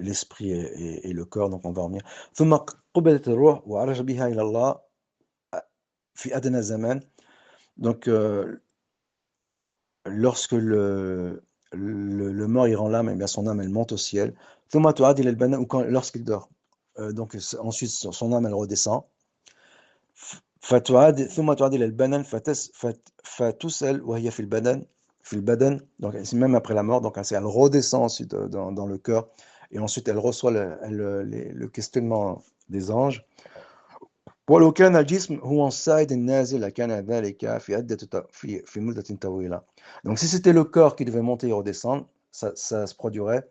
l'esprit et le corps, donc on va revenir. ثم قبلت الروح وعرج بها إلى الله في أدنى زمان. Donc, lorsque le mort il rend l'âme, et bien son âme elle monte au ciel. ثم تعاد إلى البدن, ou lorsqu'il dort. Donc ensuite son âme elle redescend. ثم تعاد إلى البدن فتسأل وهي في البدن. Donc même après la mort, donc elle redescend ensuite dans le cœur, et ensuite elle reçoit le questionnement des anges. ولو كان الجسم هو الصاعد النازل لكان ذلك في مدة طويلة. Donc si c'était le corps qui devait monter et redescendre, ça se produirait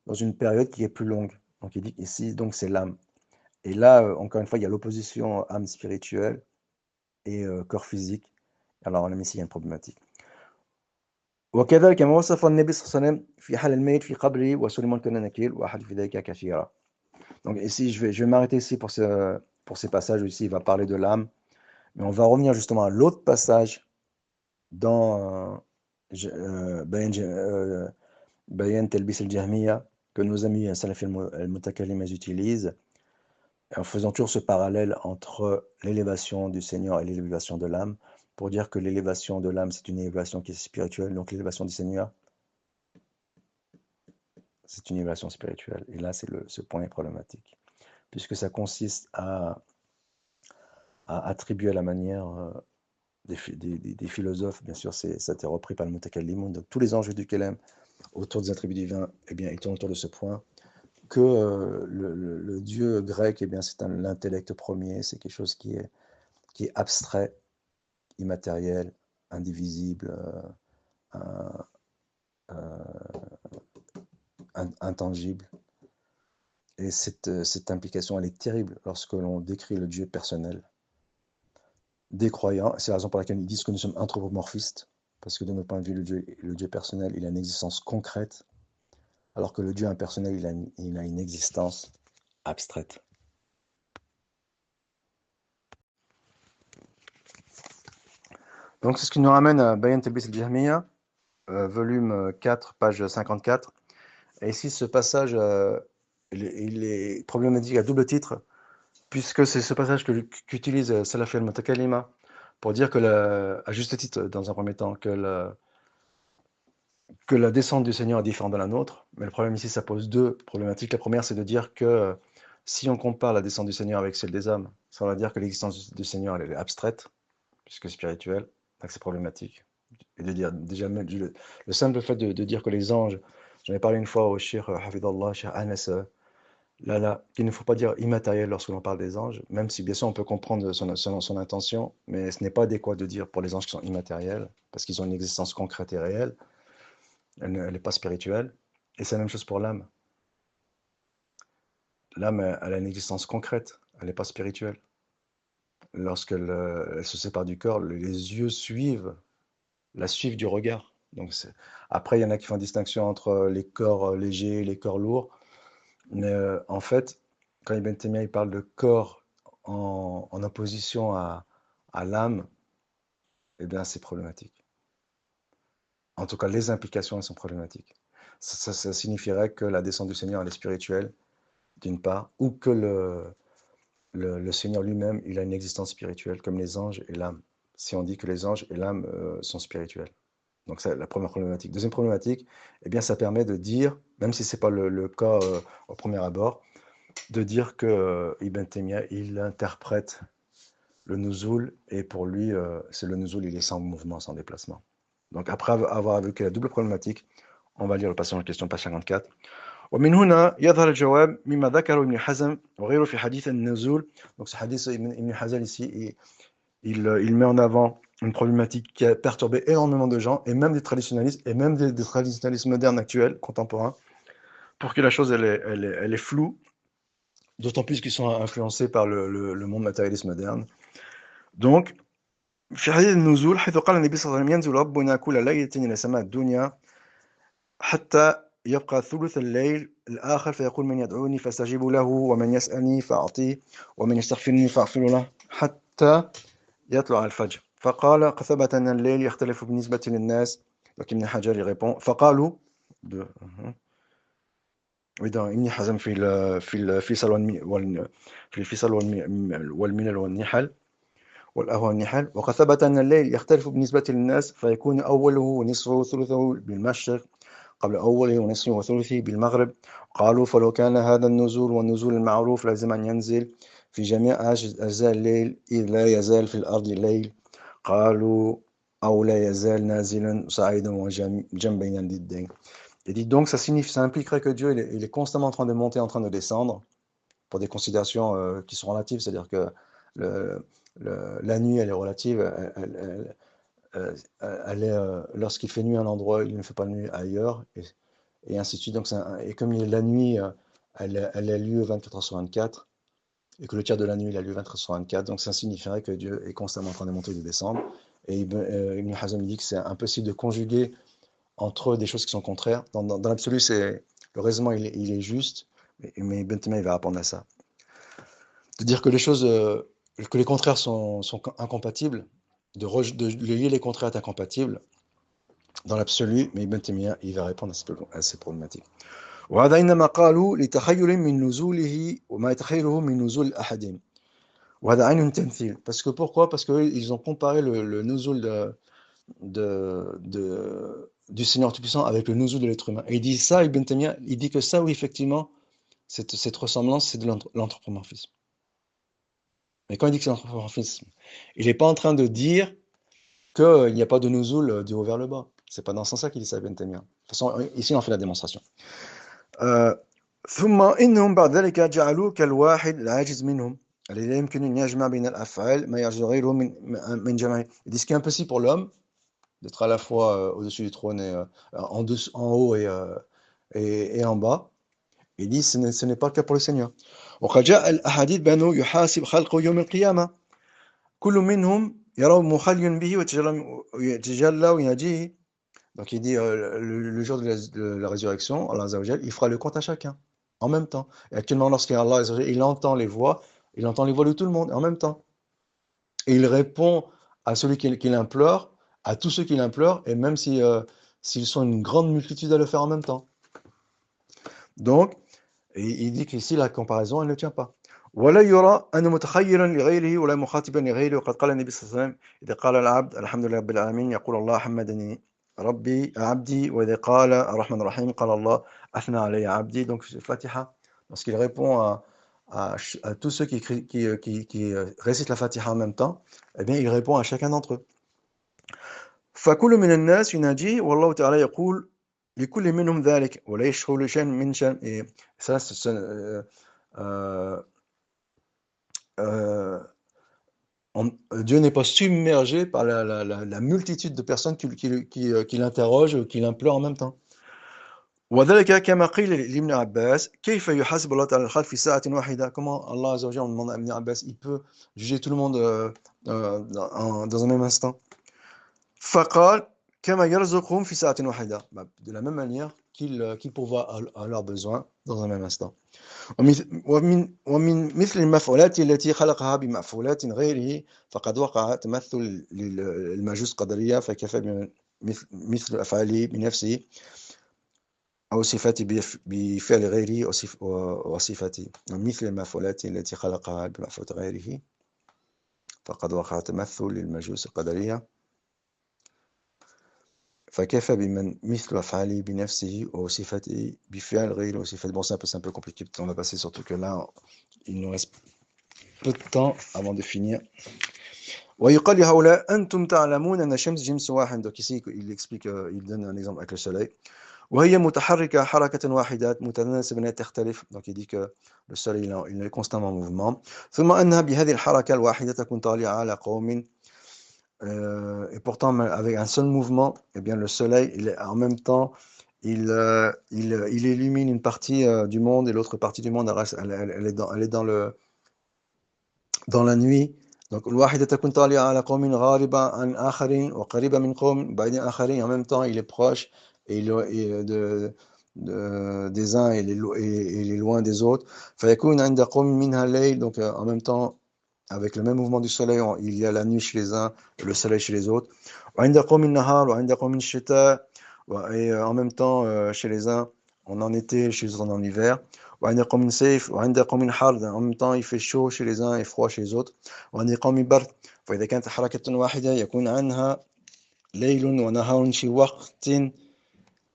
dans une période qui est plus longue. Donc il dit ici, donc c'est l'âme. Et là, encore une fois, il y a l'opposition âme spirituelle et corps physique. Alors là, ici, il y a une problématique. وكذلك ما وصف النبي صلى الله عليه وسلم في حال الميت في قبره وسليمان كان نكيل وأحد في ذلك كثيرا. Donc ici, je vais m'arrêter ici pour ce pour ces passages ici, il va parler de l'âme. Mais on va revenir justement à l'autre passage dans Bayan Talbis al-Jahmiya, que nos amis Salafi al-Mutakallim utilisent, en faisant toujours ce parallèle entre l'élévation du Seigneur et l'élévation de l'âme, pour dire que l'élévation de l'âme, c'est une élévation qui est spirituelle, donc l'élévation du Seigneur, c'est une élévation spirituelle. Et là, ce point est problématique, puisque ça consiste à attribuer à la manière des philosophes, bien sûr, ça a été repris par le Mutakallimun, donc tous les enjeux du Kelem autour des attributs divins, eh bien, ils tournent autour de ce point, que le dieu grec, eh bien, c'est l'intellect premier, c'est quelque chose qui est abstrait, immatériel, indivisible, intangible. Et cette implication, elle est terrible lorsque l'on décrit le Dieu personnel des croyants. C'est la raison pour laquelle ils disent que nous sommes anthropomorphistes, parce que de notre point de vue, le Dieu personnel, il a une existence concrète, alors que le Dieu impersonnel, il a une existence abstraite. Donc c'est ce qui nous ramène à Bayan Talbis al-Jahmiya, volume 4, page 54. Et ici, ce passage, il est problématique à double titre, puisque c'est ce passage qu'utilise Salafi al-Mutakallima pour dire que, à juste titre, dans un premier temps, que la descente du Seigneur est différente de la nôtre. Mais le problème ici, ça pose deux problématiques. La première, c'est de dire que si on compare la descente du Seigneur avec celle des hommes, ça va dire que l'existence du Seigneur, elle est abstraite, puisque spirituelle. Donc c'est problématique. Et de dire, déjà, le simple fait de dire que les anges, j'en ai parlé une fois au Cheikh Hafidallah, Cheikh Anas, qu'il ne faut pas dire immatériel lorsque l'on parle des anges, même si bien sûr on peut comprendre son intention, mais ce n'est pas adéquat de dire pour les anges qui sont immatériels, parce qu'ils ont une existence concrète et réelle, elle n'est pas spirituelle. Et c'est la même chose pour l'âme. L'âme, elle a une existence concrète, elle n'est pas spirituelle. Lorsqu'elle elle se sépare du corps, les yeux la suivent du regard. Donc après, il y en a qui font une distinction entre les corps légers et les corps lourds. Mais en fait, quand Ibn Taymiyyah il parle de corps en opposition à l'âme, eh bien c'est problématique. En tout cas, les implications elles sont problématiques. Ça signifierait que la descente du Seigneur elle est spirituelle, d'une part, ou que le Seigneur lui-même il a une existence spirituelle, comme les anges et l'âme. Si on dit que les anges et l'âme sont spirituels. Donc c'est la première problématique. Deuxième problématique, eh bien ça permet de dire, même si ce n'est pas le cas au premier abord, de dire que Ibn Taymiyyah, il interprète le nuzul, et pour lui, c'est le nuzul, il est sans mouvement, sans déplacement. Donc après avoir évoqué la double problématique, on va lire le passage en question, page 54. ومن هنا يظهر الجواب مما ذكره ابن حزم وغيره في حديث النزول. Donc ce hadith Ibn Hazm ici, il met en avant une problématique qui a perturbé énormément de gens, et même des traditionalistes, et même des traditionalistes modernes actuels, contemporains, pour que la chose elle est floue, d'autant plus qu'ils sont influencés par le monde matérialiste moderne. Donc, في حديث النزول حيث قال النبي صلى الله عليه وسلم ينزل ربنا كل ليلة إلى سماء الدنيا حتى يبقى ثلث الليل الآخر فيقول من يدعوني فاستجيب له ومن يسألني فأعطيه ومن يستغفرني فأغفر له حتى يطلع الفجر. فقال ثبت أن الليل يختلف بالنسبة للناس. Donc Ibn Hajar il répond فقالوا oui, dans Ibn Hazm في الفصل والملل والنحل والأهوى والنحل. وقد ثبت أن الليل يختلف بالنسبة للناس فيكون أوله ونصفه وثلثه بالمشرق قبل أوله ونصفه وثلثه بالمغرب. قالوا فلو كان هذا النزول والنزول المعروف لازم أن ينزل في جميع أجزاء الليل إذ لا يزال في الأرض الليل. قالوا أو لا يزال نازلا صعيدا وجنبين ضدين. Et dit donc, ça impliquerait que Dieu il est constamment en train de monter, en train de descendre, pour des considérations qui sont relatives, c'est-à-dire que la nuit, elle est relative, elle est, lorsqu'il fait nuit à un endroit, il ne fait pas nuit ailleurs, et ainsi de suite. Donc, et comme la nuit, elle a lieu 24 heures sur 24, et que le tiers de la nuit, il a lieu 24 heures sur 24, donc ça signifierait que Dieu est constamment en train de monter et de descendre. Et Ibn Hazm dit que c'est impossible de conjuguer entre des choses qui sont contraires. Dans l'absolu, le raisonnement il est juste, mais Ibn Taymiyyah il va répondre à ça. de dire que les choses, que les contraires sont incompatibles, de lier les contraires est incompatible dans l'absolu, mais Ibn Taymiyyah, il va répondre à ces problématiques. وهذا إنما قالوا لتخيل من نزوله وما يتخيله من نزول الأحدين. وهذا عين تمثيل. Parce que pourquoi? Parce qu'ils ont comparé le nuzul du Seigneur Tout-Puissant avec le nuzul de l'être humain. Et il dit ça, Ibn Taymiyyah, il dit que ça, oui, effectivement, cette ressemblance, c'est de l'anthropomorphisme. Mais quand il dit que c'est l'anthropomorphisme, il n'est pas en train de dire qu'il n'y a pas de nuzul du haut vers le bas. C'est pas dans ce sens-là qu'il dit ça, Ibn Taymiyyah. De toute façon, ici, on fait la démonstration. ثم إنهم بعد ذلك جعلوه كالواحد العاجز منهم الذي لا يمكن أن يجمع بين الأفعال ما يعجز غيره من جمعه. Ils disent qu'il est impossible pour l'homme d'être à la fois au-dessus du trône et en haut et en bas. Il dit ce n'est pas le cas pour le Seigneur. وقد جاء الأحاديث بأنه يحاسب خلقه يوم القيامة كل منهم يرى مخليا به ويتجلى ويناجيه. Donc il dit le jour de la résurrection, Allah Azza wa Jal, il fera le compte à chacun en même temps. Et actuellement, lorsqu'Allah Azza wa Jal, il entend les voix de tout le monde en même temps. Et il répond à celui qui l'implore, à tous ceux qui l'implorent, et même si, s'ils sont une grande multitude à le faire en même temps. Donc, il dit qu'ici, la comparaison, elle ne tient pas. ولا يرى أن متخيرا لغيره ولا مخاطبا لغيره وقد قال النبي صلى الله عليه وسلم إذا قال العبد الحمد لله رب العالمين يقول الله حمدني ربي عبدي وإذا قال الرحمن الرحيم قال الله أثنى علي عبدي. Donc c'est Fatiha, lorsqu'il répond à tous ceux qui récitent la Fatiha en même temps, eh bien il répond à chacun d'entre eux. فكل من الناس يناجيه والله تعالى يقول لكل منهم ذلك ولا يشغل شيء من شأن. Et ça, Dieu n'est pas submergé par la multitude de personnes qui l'interrogent, qui l'implorent en même temps. وذلك كما قيل لابن عباس كيف يحاسب الله تعالى الخلق في ساعة واحدة. Comment Allah Azza wa Jalla, on demande à Ibn Abbas, il peut juger tout le monde dans un même instant. فقال كما يرزقهم في ساعة واحدة. De la même manière qu'il pourvoit à leurs besoins dans un même instant. ومن مثل المفعولات التي خلقها بمفعولات غيره فقد وقع تمثل للمجوس قدرية فكفى مثل أفعاله بنفسه أو صفاته بفعل غيره وصفاته. مثل المفعولات التي خلقها بمفعولات غيره فقد وقع تمثل للمجوس القدرية فكيف بمن مثل أفعاله بنفسه وصفاته بفعل غيره وصفاته. Bon, c'est un peu compliqué, on va passer, surtout que là, il nous reste peu de temps avant de finir. ويقال لهؤلاء أنتم تعلمون أن الشمس جنس واحد. Donc ici, il explique, il donne un exemple avec le soleil. وهي متحركة حركة واحدة متناسبة لا تختلف. Donc il dit que le soleil il est constamment en mouvement. ثم أنها بهذه الحركة الواحدة تكون طالعة على قوم. Et pourtant, avec un seul mouvement, eh bien, le soleil, en même temps, il illumine une partie du monde et l'autre partie du monde, elle est dans la nuit. Donc, الواحدة تكون طالعة على قوم غاربة عن آخرين وقريبة من قوم بعيدين آخرين. En même temps, il est proche et des uns et il est loin des autres. فيكون عند قوم منها ليل. Donc, en même temps, avec le même mouvement du soleil, il y a la nuit chez les uns et le soleil chez les autres. Et en même temps, chez les uns, on en été, chez les autres, on en hiver. En même temps, il fait chaud chez les uns et froid chez les autres. فإذا كانت حركة واحدة يكون عنها ليل ونهار في وقت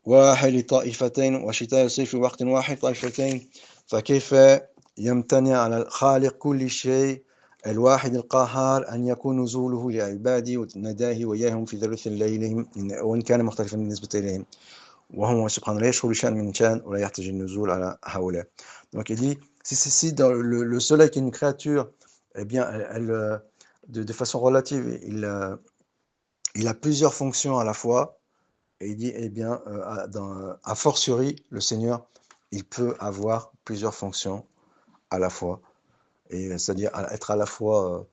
واحد لطائفتين وشتاء الصيف في وقت واحد طائفتين فكيف يمتنع على الخالق كل شيء الواحد القهار أن يكون نزوله لعباده ونداه وإياهم في ثلث الليل وإن كان مختلفا بالنسبة إليهم وهو سبحانه لا يشغل شأن من شأن ولا يحتاج النزول على هؤلاء. Donc il dit, si dans le soleil qui est une créature, eh bien, de façon relative, il a plusieurs fonctions à la fois, et il dit, eh bien, a fortiori, le Seigneur, il peut avoir plusieurs fonctions à la fois. Et c'est-à-dire être à la fois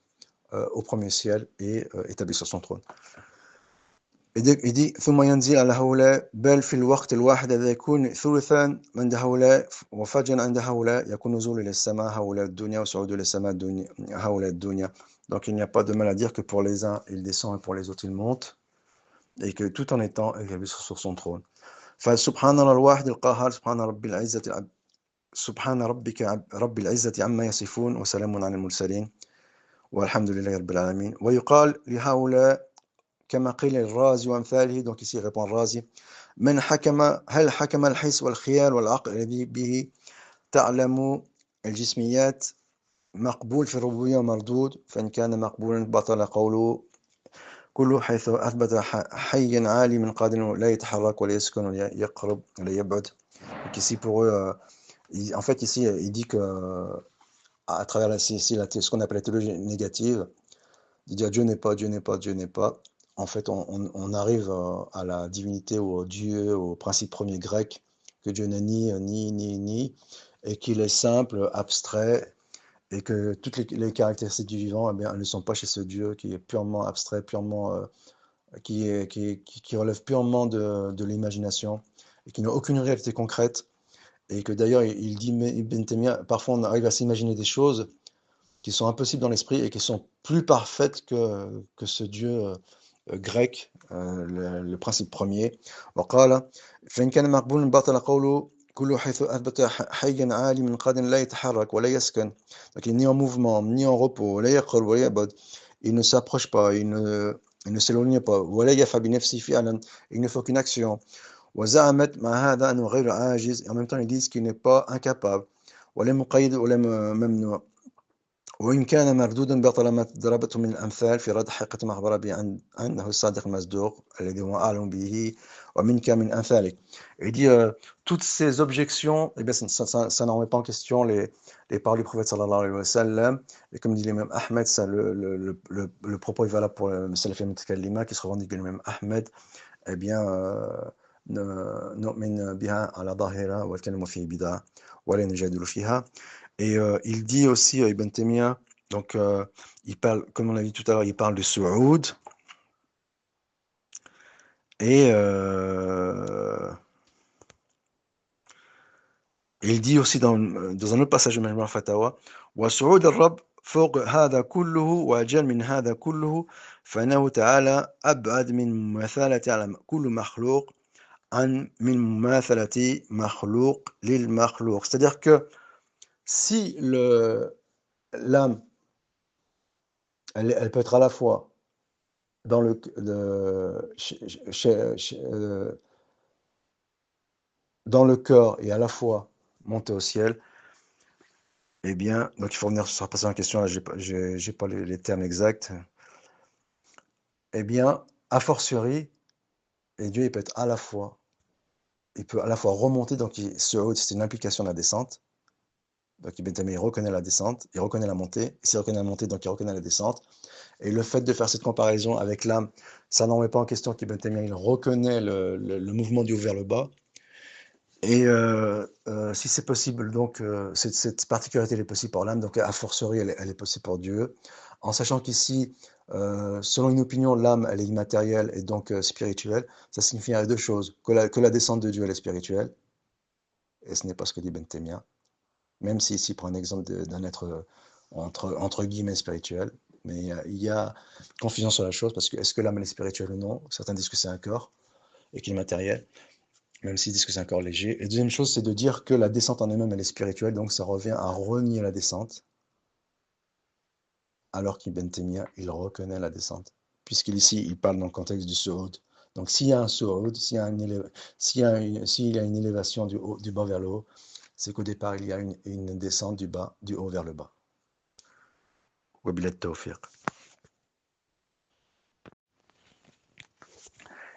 au premier ciel et établi sur son trône. il dit ثم ينزل على هؤلاء بل في الوقت الواحد الذي يكون ثلثا عند هؤلاء وفجرا عند هؤلاء يكون نزول إلى السماء هؤلاء الدنيا وصعود إلى السماء الدنيا هؤلاء الدنيا. Donc il n'y a pas de mal à dire que pour les uns il descend et pour les autres il monte, et que tout en étant établi sur son trône. فسبحان الله الواحد القهار سبحان رب العزة سبحان ربك رب العزة عما يصفون وسلام على المرسلين والحمد لله رب العالمين. ويقال لهؤلاء كما قيل للرازي وأمثاله. Donc ici il répond الرازي من حكم هل حكم الحس والخيال والعقل الذي به تعلم الجسميات مقبول في الربوبية ومردود، فإن كان مقبولا بطل قوله كله حيث أثبت حيا عالما قادر لا يتحرك ولا يسكن ولا يقرب ولا يبعد. Donc ici pour eux, en fait ici il dit que à travers ce qu'on appelle la théologie négative, de dire Dieu n'est pas, Dieu n'est pas, Dieu n'est pas. En fait, on arrive à la divinité ou au Dieu, au principe premier grec, que Dieu n'est ni, et qu'il est simple, abstrait, et que toutes les caractéristiques du vivant, eh bien, elles ne sont pas chez ce Dieu qui est purement abstrait, purement, qui relève purement de l'imagination, et qui n'a aucune réalité concrète, et que d'ailleurs, il dit, Ibn Taymiyyah, parfois on arrive à s'imaginer des choses qui sont impossibles dans l'esprit et qui sont plus parfaites que ce Dieu grec, le principe premier. وقال فإن كان مقبولا بطل قوله كل حيث أثبت حيا عالما قادرا لا يتحرك ولا يسكن. Donc il n'est ni en mouvement, ni en repos, لا يقرب ولا يبعد. Il ne s'approche pas, il ne s'éloigne pas. ولا يفعل بنفسه فعلا. Il ne fait aucune action. وزعمت مع هذا أنه غير عاجز. Et en même temps ils disent qu'il n'est pas incapable. ولا مقيد ولا ممنوع. وإن كان مردودا بطل ما ضربته من الأمثال في رد حقيقة ما أخبر به عنه الصادق المصدوق الذي هو أعلم به ومنك من أمثالك. Il dit toutes ces objections, eh bien, ça n'en remet pas en question les paroles du prophète sallallahu alayhi wa sallam. Et comme dit l'imam Ahmed, ça, le propos est valable pour le Salafi al-Mutakallima qui se revendique de l'imam Ahmed. Eh bien, نؤمن بها على ظاهرها والكلام فيه بدعة ولا نجادل فيها. Et il dit aussi, Ibn Taymiyyah, donc il parle, comme on l'a dit tout à l'heure, il parle de Su'oud, et il dit aussi dans un autre passage de Majmu' al-Fatawa, وَسُعُودَ الرَّبِّ فوق هذا كله وأجل من هذا كله فإنه تعالى أبعد من مماثلة على كل مخلوق عن من مماثلة مخلوق للمخلوق. C'est-à-dire que si l'âme, elle peut être à la fois dans dans le corps et à la fois monter au ciel, eh bien, donc il faut revenir sur la question, là, j'ai pas les termes exacts, eh bien, a fortiori, et Dieu, il peut être à la fois, il peut à la fois remonter, donc c'est une implication de la descente, donc Ibn Taymiyyah, il reconnaît la descente, il reconnaît la montée, et s'il reconnaît la montée, donc il reconnaît la descente, et le fait de faire cette comparaison avec l'âme, ça n'en met pas en question qu'Ibn Taymiyyah, il reconnaît le mouvement du haut vers le bas. Et si c'est possible, donc cette particularité elle est possible pour l'âme, donc a fortiori elle est possible pour Dieu, en sachant qu'ici, selon une opinion, l'âme elle est immatérielle et donc spirituelle. Ça signifierait deux choses, que la descente de Dieu elle est spirituelle, et ce n'est pas ce que dit Ibn Taymiyyah, même si ici il prend un exemple d'un être entre guillemets spirituel, mais il y a confusion sur la chose, parce que est-ce que l'âme elle est spirituelle ou non? Certains disent que c'est un corps et qu'il est matériel, même s'ils disent que c'est un corps léger. Et deuxième chose, c'est de dire que la descente en elle-même, elle est spirituelle, donc ça revient à renier la descente, alors qu'Ibn Taymiyyah, il reconnaît la descente, puisqu'ici, il parle dans le contexte du Su'ud. Donc s'il y a un Su'ud, s'il y a une élévation du bas vers le haut, c'est qu'au départ, il y a une descente du haut vers le bas. Wabillahi tawfiq.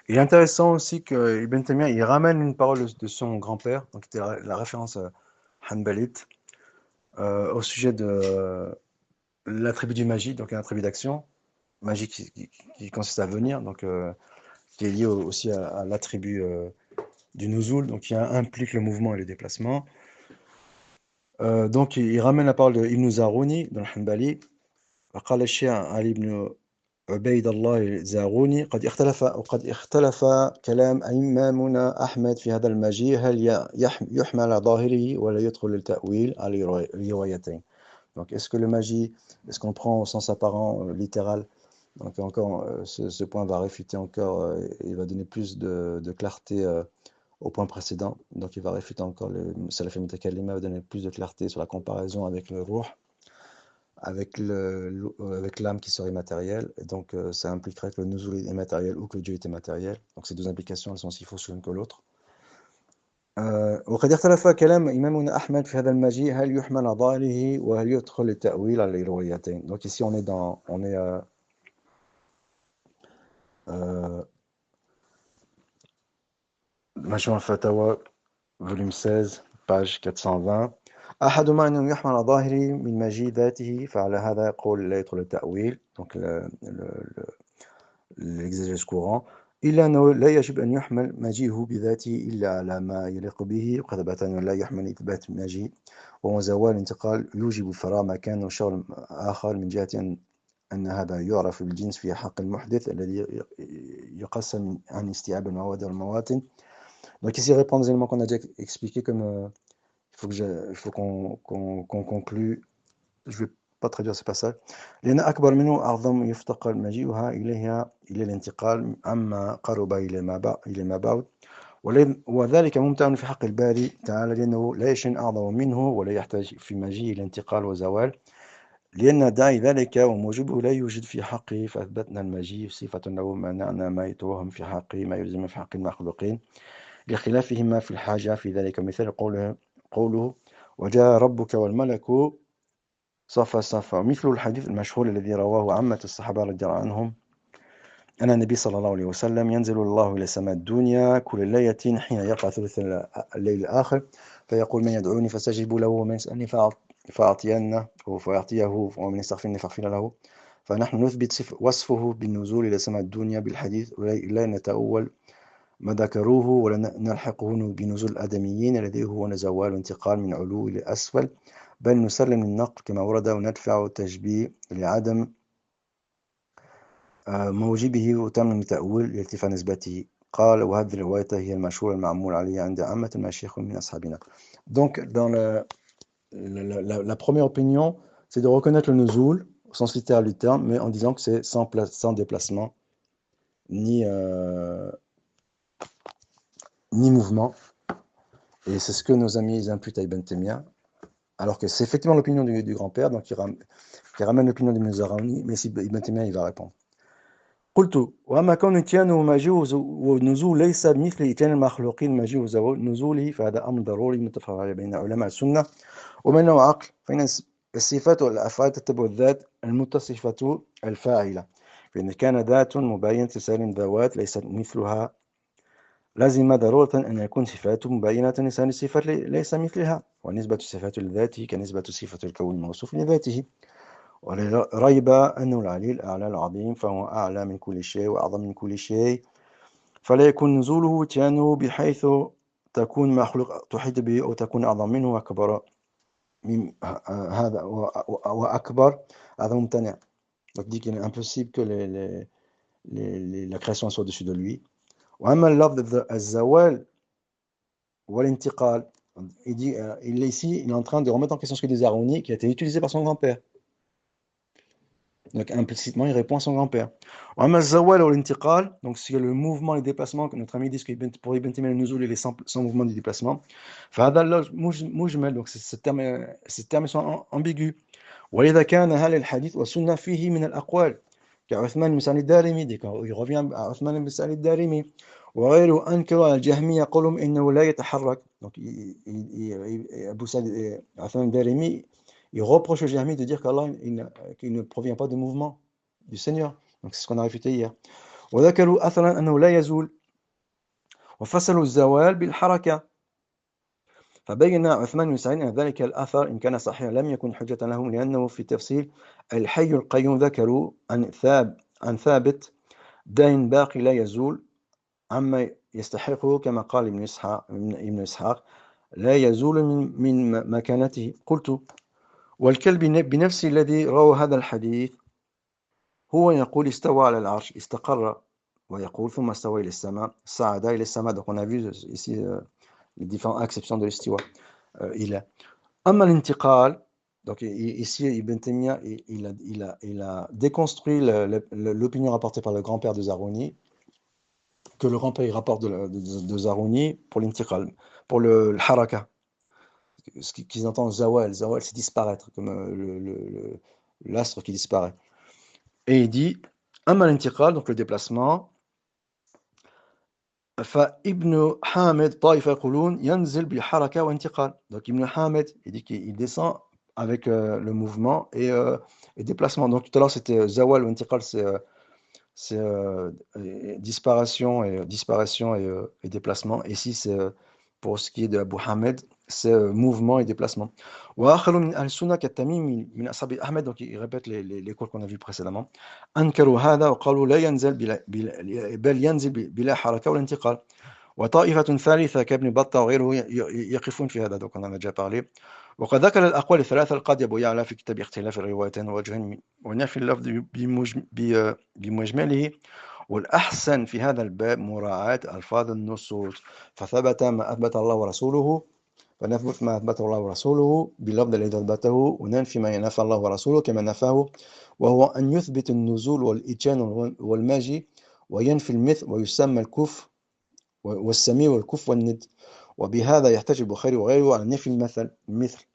Il est intéressant aussi que Ibn Taymiyyah, il ramène une parole de son grand-père, donc c'était la référence hanbalite, au sujet de l'attribut du magie, donc un attribut d'action, magie qui consiste à venir, donc qui est lié aussi à l'attribut du nuzul, donc qui implique le mouvement et le déplacement. Donc il ramène la parole de Ibn Zaruni dans le Hanbali. وقال الشيخ علي بن عبيد الله الزاغوني وقد اختلف كلام إمامنا أحمد في هذا المجيء هل يحمل على ظاهره ولا يدخل التأويل على الروايتين. Donc est-ce que le magie, est-ce qu'on prend au sens apparent littéral? Donc encore, ce point va réfuter encore, il va donner plus de clarté au point précédent. Donc il va réfuter encore le Salaf al-Mutakallima, va donner plus de clarté sur la comparaison avec le ruh, avec l'âme qui serait matérielle. Et donc ça impliquerait que le nuzul est matériel ou que Dieu était matériel. Donc ces deux implications, elles sont aussi fausses l'une que l'autre. وقد اختلف كلام إمامنا أحمد في هذا المجيء هل يحمل على ظاهره وهل يدخل التأويل على الروايتين. Donc ici on est Majmou al-Fatawa, volume 16, page 420. أحدهما أنه يحمل على ظاهره من مجيء ذاته فعلى هذا يقول لا يدخل التأويل. Donc l'exégèse courant. إلا أنه لا يجب أن يحمل مجيئه بذاته إلا على ما يليق به وقد ثبت أنه لا يحمل إثبات مجيء وهو زوال الانتقال يوجب فراغ مكان وشغل آخر من جهة أن هذا يعرف بالجنس في حق المحدث الذي يقسم عن استيعاب المواد والمواطن. Donc ici, répondre aux éléments qu'on a déjà expliqués, comme il faut qu'on conclue. Je vais pas traduire ce passage. لأن أكبر منه أعظم يفتقر مجيئها إليها إلى الانتقال عما قرب إلى ما بعد وذلك ممتع في حق الباري تعالى لأنه لا شيء أعظم منه ولا يحتاج في مجيء إلى انتقال وزوال لأن داعي ذلك وموجبه لا يوجد في حقه فأثبتنا المجيء صفة له منعنا ما يتوهم في حقه ما يلزم في حق المخلوقين لخلافهما في الحاجة في ذلك مثل قوله وجاء ربك والملك صفا صفا مثل الحديث المشهور الذي رواه عامة الصحابة رضي الله عنهم أن النبي صلى الله عليه وسلم ينزل الله إلى سماء الدنيا كل ليلة حين يقع ثلث الليل الآخر فيقول من يدعوني فاستجيب له ومن يسألني فأعطينه ومن يستغفرني فاغفر له فنحن نثبت وصفه بالنزول إلى سماء الدنيا بالحديث لا نتأول ما ذكروه ولا نلحقه بنزول الآدميين الذي هو زوال انتقال من علو إلى أسفل بل نسلم النقل كما ورد وندفع التشبيه لعدم موجبه وتم تأويل لارتفاع نسبته قال وهذه الرواية هي المشهورة المعمول عليها عند عامة المشايخ من أصحابنا. Donc dans la première opinion c'est de reconnaître le nuzul au sens littéral du terme mais en disant que c'est sans déplacement ni mouvement et c'est ce que nos amis ils imputent à Ibn Taymiyyah alors que c'est effectivement l'opinion du grand-père donc qui ramène l'opinion du Muzaraouni mais si Ibn Taymiyyah il va répondre. قلت وأما كون إتيانه ومجيء ونزول ليس مثل إتيان المخلوقين مجيء ونزوله فهذا أمر ضروري متفق عليه بين علماء السنة وبينه عقل فإن الصفات والأفعال تتبع الذات المتصفة الفاعلة فإن كان ذات مباينة لسائر ذوات ليست مثلها لازم ضرورة أن يكون صفاته مباينة لسائر الصفات ليس مثلها ونسبة صفات الذات كنسبة صفة الكون الموصوف لذاته ولا ريب أنه العلي الأعلى العظيم فهو أعلى من كل شيء وأعظم من كل شيء فلا يكون نزوله وتيانه بحيث تكون مخلوق تحيط به أو تكون أعظم منه وأكبر من هذا وأكبر هذا ممتنع. Donc dit qu'il est impossible que la création soit au-dessus de lui. وأما اللفظ الزوال والانتقال il dit il est ici il est en train de remettre en question ce que disait Arouni qui a été utilisé par son grand-père. Donc implicitement, il répond à son grand-père. Donc c'est le mouvement, les déplacements que notre ami dit que pour Ibn Taymiyyah, le nuzul, il est sans mouvement de déplacement. Donc ces termes sont ambigus. وإذا كان هل الحديث والسنة فيه من الأقوال كعثمان بن سعيد الدارمي il revient à Uthman بن سعيد الدارمي وغيره أنكر على الجهمية قولهم إنه لا يتحرك. Donc Abu Sa'id Uthman الدارمي il reproche au Jahmi de dire qu'Allah qu'il ne provient pas de mouvement du Seigneur. Donc c'est ce qu'on a réfuté hier. وذكروا أثرا أنه لا يزول وفصلوا الزوال بالحركة فبين عثمان بن سعيد أن ذلك الأثر إن كان صحيحا لم يكن حجة لهم لأنه في تفسير الحي القيوم ذكروا عن ثابت دائن باقي لا يزول عما يستحقه كما قال ابن إسحاق لا يزول من مكانته. قلت والكلب بنفسه الذي روى هذا الحديث هو يقول استوى على العرش استقر ويقول ثم استوى إلى السماء صعد إلى السماء. Donc on a vu ici les différentes acceptions de l'istiwa. Il a أما الانتقال. Donc ici Ibn Taymiyyah il a déconstruit l'opinion rapportée par le grand-père de Zarouni, que le grand-père il rapporte de Zarouni pour l'intiqal, pour le haraka, ce qu'ils entendent zawal c'est disparaître, comme l'astre qui disparaît. Et il dit أما الانتقال, donc le déplacement, فابن حامد طائفة يقولون ينزل بالحركة وانتقال. Donc Ibn Hamid il dit qu'il descend avec le mouvement et déplacement. Donc tout à l'heure c'était zawal ou intiqal, c'est disparition et déplacement. Et ici c'est pour ce qui est de Abu Hamid, c'est mouvement et déplacement. وآخر من أهل السنة كالتميمي من أصحاب أحمد, donc il répète les cours qu'on a vus précédemment, أنكروا هذا وقالوا لا ينزل بل ينزل بلا حركة ولا انتقال. وطائفة ثالثة كابن بطة وغيره يقفون في هذا, donc on en a déjà parlé. وقد ذكر الأقوال الثلاثة القاضي أبو يعلى في كتاب اختلاف الروايتين ووجهين ونفي اللفظ بمجمله. والأحسن في هذا الباب مراعاة ألفاظ النصوص. فثبت ما أثبت الله ورسوله فنثبت ما أثبته الله ورسوله باللفظ الذي أثبته وننفي ما ينفى الله ورسوله كما نفاه، وهو أن يثبت النزول والإتيان والمجيء وينفي المثل ويسمى الكف والسميع والكف والند. وبهذا يحتج البخاري وغيره على نفي المثل.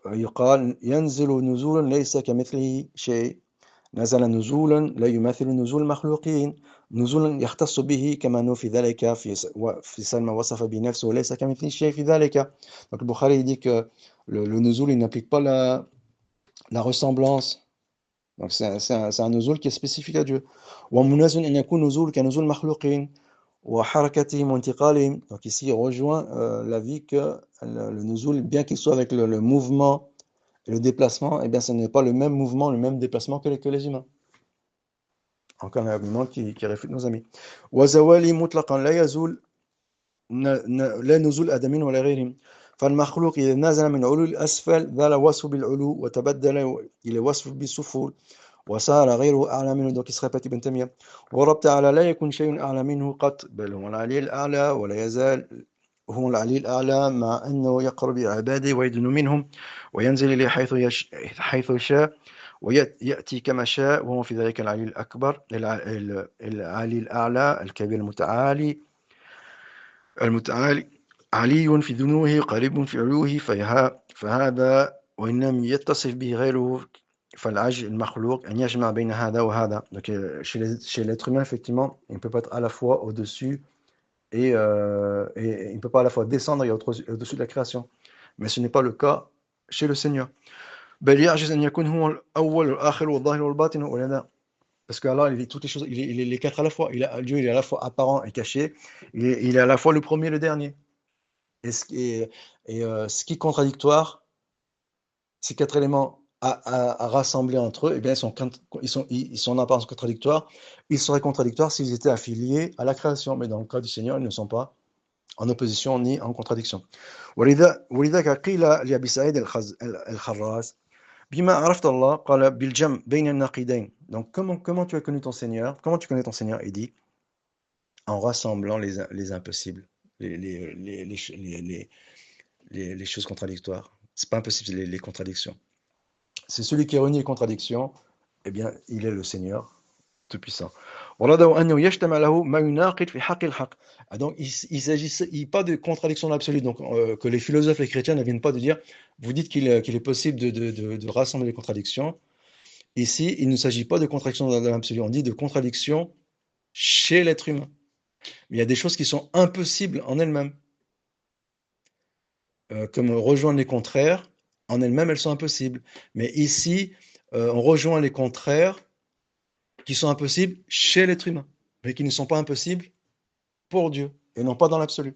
يقال ينزل نزولا ليس كمثله شيء، نزل نزولا لا يمثل نزول المخلوقين، نزولا يختص به كما نفي ذلك في سلمى وصف بنفسه وليس كمثله شيء في ذلك. Donc le Bukhari dit que le nuzul il n'implique pas la ressemblance. Donc c'est un nuzul qui est spécifique à Dieu. ومنازل أن يكون نزول كنزول المخلوقين وحركتهم وانتقالهم. Donc ici il rejoint l'avis que le nuzul, bien qu'il soit avec le mouvement et le déplacement, eh bien ce n'est pas le même mouvement, le même déplacement que les humains. Encore un argument qui réfute nos amis. وزوالي مطلقا لا يزول لا نزول آدمين ولا غيرهم. فالمخلوق إذا نزل من علو الأسفل ذال وصف بالعلو وتبدل إلى وصف بالسفول وصار غيره أعلى منه. Donc il se répète Ibn Taymiyyah. وربط على لا يكون شيء أعلى منه قط بل هو العلي الأعلى ولا يزال هو العلي الأعلى مع أنه يقرب عباده ويدن منهم وينزل إليه حيث يشاء ويأتي كما شاء وهو في ذلك العلي الأكبر العلي الأعلى الكبير المتعالي علي في ذنوه قريب في علوه فهذا وإن لم يتصف به غيره فالعجز المخلوق أن يجمع بين هذا وهذا. Donc chez l'être humain effectivement il ne peut pas être à la fois au-dessus et il ne peut pas à la fois descendre et au-dessus de la création, mais ce n'est pas le cas chez le Seigneur. بل يعجز أن يكون هو الأول والآخر والظاهر والباطن والأداء. Parce que Allah, il est toutes les choses, il est les quatre à la fois. Dieu, il est à la fois apparent et caché. Il est à la fois le premier et le dernier. Et ce qui est contradictoire, ces quatre éléments à rassembler entre eux, eh bien, ils sont en apparence contradictoires. Ils seraient contradictoires s'ils étaient affiliés à la création. Mais dans le cas du Seigneur, ils ne sont pas en opposition ni en contradiction. ولذلك قيل لأبي سعيد الخراز بما عرفت الله قال بالجمع بين النقيضين. Donc comment tu as connu ton Seigneur? Comment tu connais ton Seigneur? Il dit en rassemblant les impossibles, les choses contradictoires. C'est pas impossible les contradictions. C'est celui qui réunit les contradictions, eh bien il est le Seigneur tout-puissant. Donc il s'agit pas de contradiction absolue. Donc que les philosophes, les chrétiens ne viennent pas de dire, vous dites qu'il est possible de rassembler les contradictions. Ici, il ne s'agit pas de contradiction dans l'absolu, on dit de contradiction chez l'être humain. Mais il y a des choses qui sont impossibles en elles-mêmes. Comme rejoindre les contraires, en elles-mêmes, elles sont impossibles. Mais ici, on rejoint les contraires qui sont impossibles chez l'être humain, mais qui ne sont pas impossibles pour Dieu, et non pas dans l'absolu.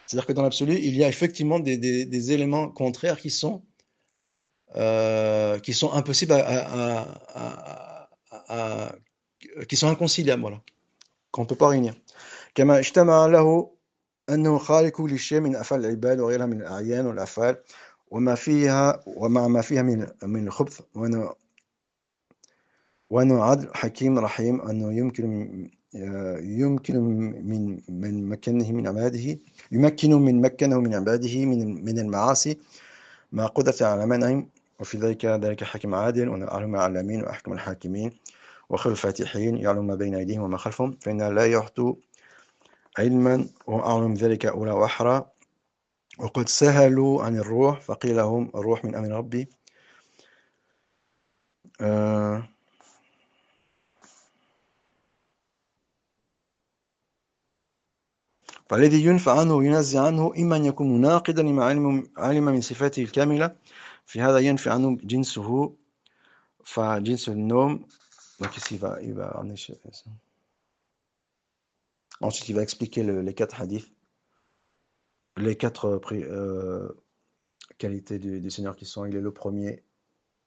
C'est-à-dire que dans l'absolu, il y a effectivement des éléments contraires qui sont impossibles qui sont inconciliables, voilà, qu'on ne peut pas réunir. كما اجتمع له أنه خالق كل شيء من أفعال العباد وغيرها من الأعيان والأفعال وما فيها من الخبث وأنه عدل حكيم رحيم أنه يمكن من مكنه من عباده يمكن من مكنه من عباده من المعاصي ما قدرة على منعهم وفي ذلك حكيم عادل وأعلم العالمين وأحكم الحاكمين وخير الفاتحين يعلم ما بين أيديهم وما خلفهم فإن لا يحط علما وأعلم ذلك أولى وأحرى وقد سهلوا عن الروح فقيل لهم الروح من أمر ربي فالذي ينفع عنه وينزع عنه إما أن يكون مناقضا لما علم من صفاته الكاملة في هذا ينفي عنه جنسه فجنس النوم. Donc ici, ensuite, il va expliquer les 4 hadiths, les 4 qualités du Seigneur qui sont, il est le premier,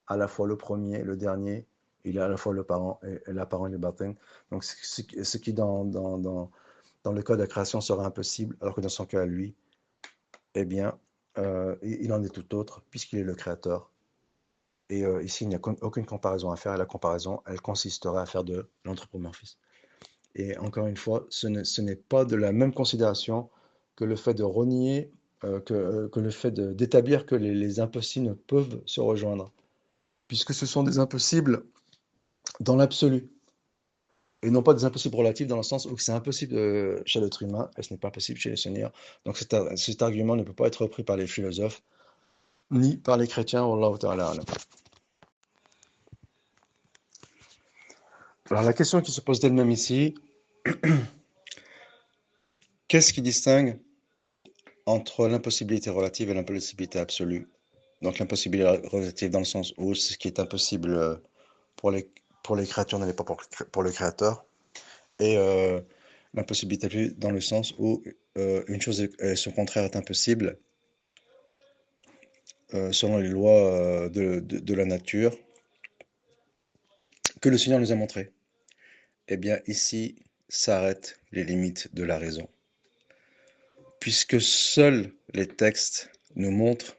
à la fois le premier, le dernier, il est à la fois le parent et l'apparent et le batin. Donc ce qui dans le cas de la création sera impossible, alors que dans son cas à lui, eh bien, il en est tout autre, puisqu'il est le créateur. Et ici, il n'y a aucune comparaison à faire, et la comparaison, elle consisterait à faire de l'anthropomorphisme. Et encore une fois, ce n'est pas de la même considération que le fait de renier, que le fait d'établir que les impossibles peuvent se rejoindre, puisque ce sont des impossibles dans l'absolu, et non pas des impossibles relatifs dans le sens où c'est impossible chez l'être humain, et ce n'est pas possible chez les seigneurs. Donc cet argument ne peut pas être repris par les philosophes, ni par les chrétiens, wallahu ta'ala alam. Alors la question qui se pose d'elle-même ici, qu'est-ce qui distingue entre l'impossibilité relative et l'impossibilité absolue? Donc l'impossibilité relative dans le sens où ce qui est impossible pour les créatures n'est pas pour le créateur, et l'impossibilité absolue dans le sens où une chose et son contraire est impossible selon les lois de la nature que le Seigneur nous a montrées. Eh bien ici s'arrêtent les limites de la raison, puisque seuls les textes nous montrent,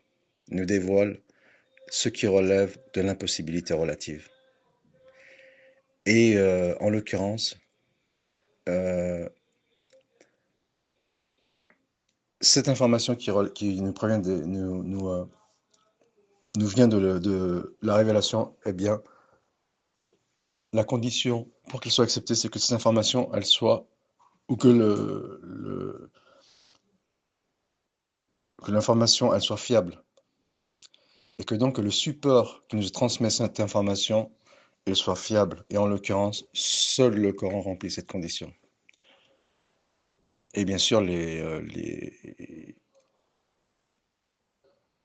nous dévoilent ce qui relève de l'impossibilité relative. Et en l'occurrence, cette information qui nous provient nous vient de la révélation, eh bien, la condition pour qu'elle soit acceptée, c'est que cette information, elle soit, ou que que l'information, elle soit fiable. Et que donc le support qui nous transmet cette information, elle soit fiable. Et en l'occurrence, seul le Coran remplit cette condition. Et bien sûr,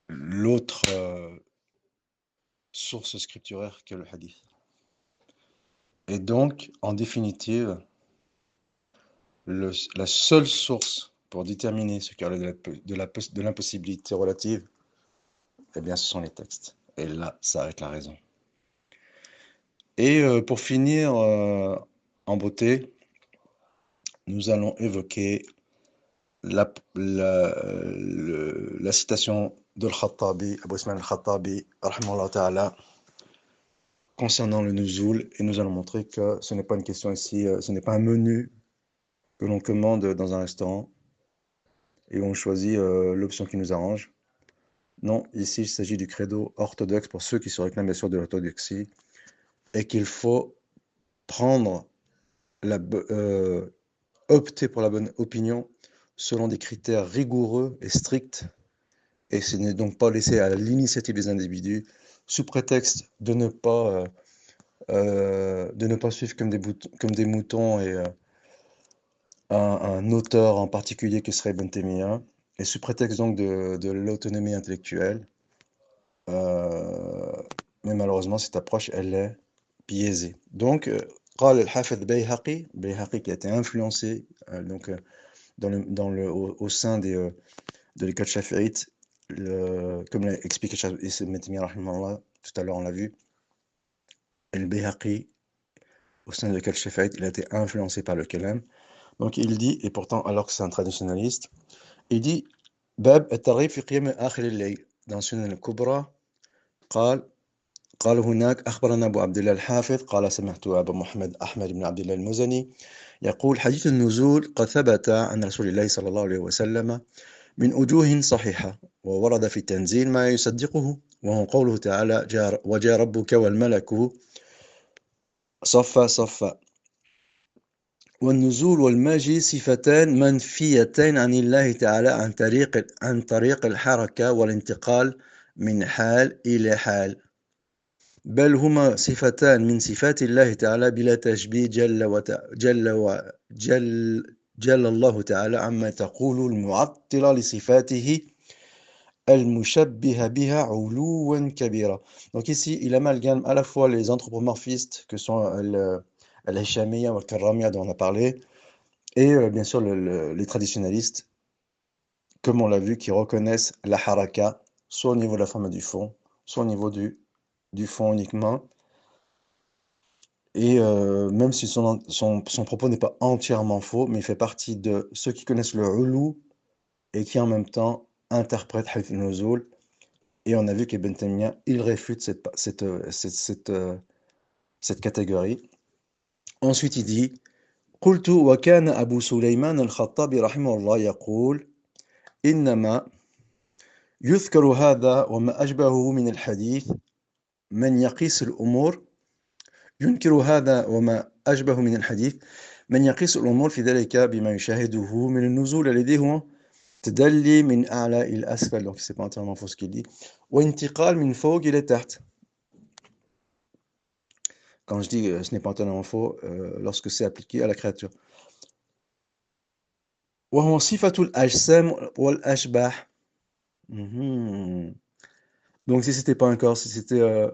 l'autre source scripturaire que le hadith. Et donc, en définitive, la seule source pour déterminer ce qui relève de l'impossibilité relative, eh bien, ce sont les textes. Et là, ça arrête la raison. Et pour finir en beauté, nous allons évoquer la citation de Al-Khattabi, Abu Ismail Al-Khattabi, rahimahullah ta'ala, concernant le nuzul, et nous allons montrer que ce n'est pas une question ici, ce n'est pas un menu que l'on commande dans un restaurant et on choisit l'option qui nous arrange. Non, ici il s'agit du credo orthodoxe pour ceux qui se réclament bien sûr de l'orthodoxie, et qu'il faut prendre opter pour la bonne opinion selon des critères rigoureux et stricts, et ce n'est donc pas laissé à l'initiative des individus sous prétexte de ne pas suivre comme des moutons et un auteur en particulier qui serait Ibn Taymiyyah, et sous prétexte donc de l'autonomie intellectuelle. Mais malheureusement, cette approche, elle est biaisée. Donc, قال الحافظ Bayhaqi qui a été influencé donc au sein de l'école shafi'ite, comme l'a expliqué Ibn Taymiyyah rahimahullah, tout à l'heure on l'a vu, le Bayhaqi au sein de l'école shafi'ite, il a été influencé par le kalam. Donc il dit, et pourtant alors que c'est un traditionnaliste, il dit Bab at-targhib fi qiyam akhir al-layl dans Sunan al-Kubra, قال قال هناك أخبرنا أبو عبد الله الحافظ قال سمعت أبا محمد أحمد بن عبد الله المزني يقول حديث النزول قد ثبت عن رسول الله صلى الله عليه وسلم من وجوه صحيحة وورد في التنزيل ما يصدقه وهو قوله تعالى وجاء ربك والملك صفا صفا والنزول والمجيء صفتان منفيتان عن الله تعالى عن طريق الحركة والانتقال من حال إلى حال بل هما صفتان من صفات الله تعالى بلا تشبيه جل الله تعالى عما تقول المعطلة لصفاته المشبه بها علوا كبيرا. Donc ici, il amalgame à la fois les anthropomorphistes que sont al-Hishamiya ou al-Karramiyya dont on a parlé, et bien sûr les traditionalistes, comme on l'a vu, qui reconnaissent la haraka, soit au niveau de la forme et du fond, soit au niveau du fond uniquement. Et même si son propos n'est pas entièrement faux, mais il fait partie de ceux qui connaissent le ulu et qui en même temps interprètent Hadith al-Nuzul. Et on a vu qu'Ibn Taymiyyah, il réfute cette catégorie. Ensuite, il dit قلت وكان أبو سليمان الخطابي رحمه الله يقول إنما يذكر هذا وما أشبهه من الحديث من يقيس الأمور ينكر هذا وما أشبه من الحديث من يقيس الأمور في ذلك بما يشاهده من النزول الذي هو تدلي من أعلى إلى أسفل. Donc c'est pas entièrement faux ce qu'il dit. وانتقال من فوق إلى تحت. Quand je dis ce n'est pas entièrement faux, lorsque c'est appliqué à la créature. وهو صفة الأجسام والأشباح. Donc si c'était pas un corps, si c'était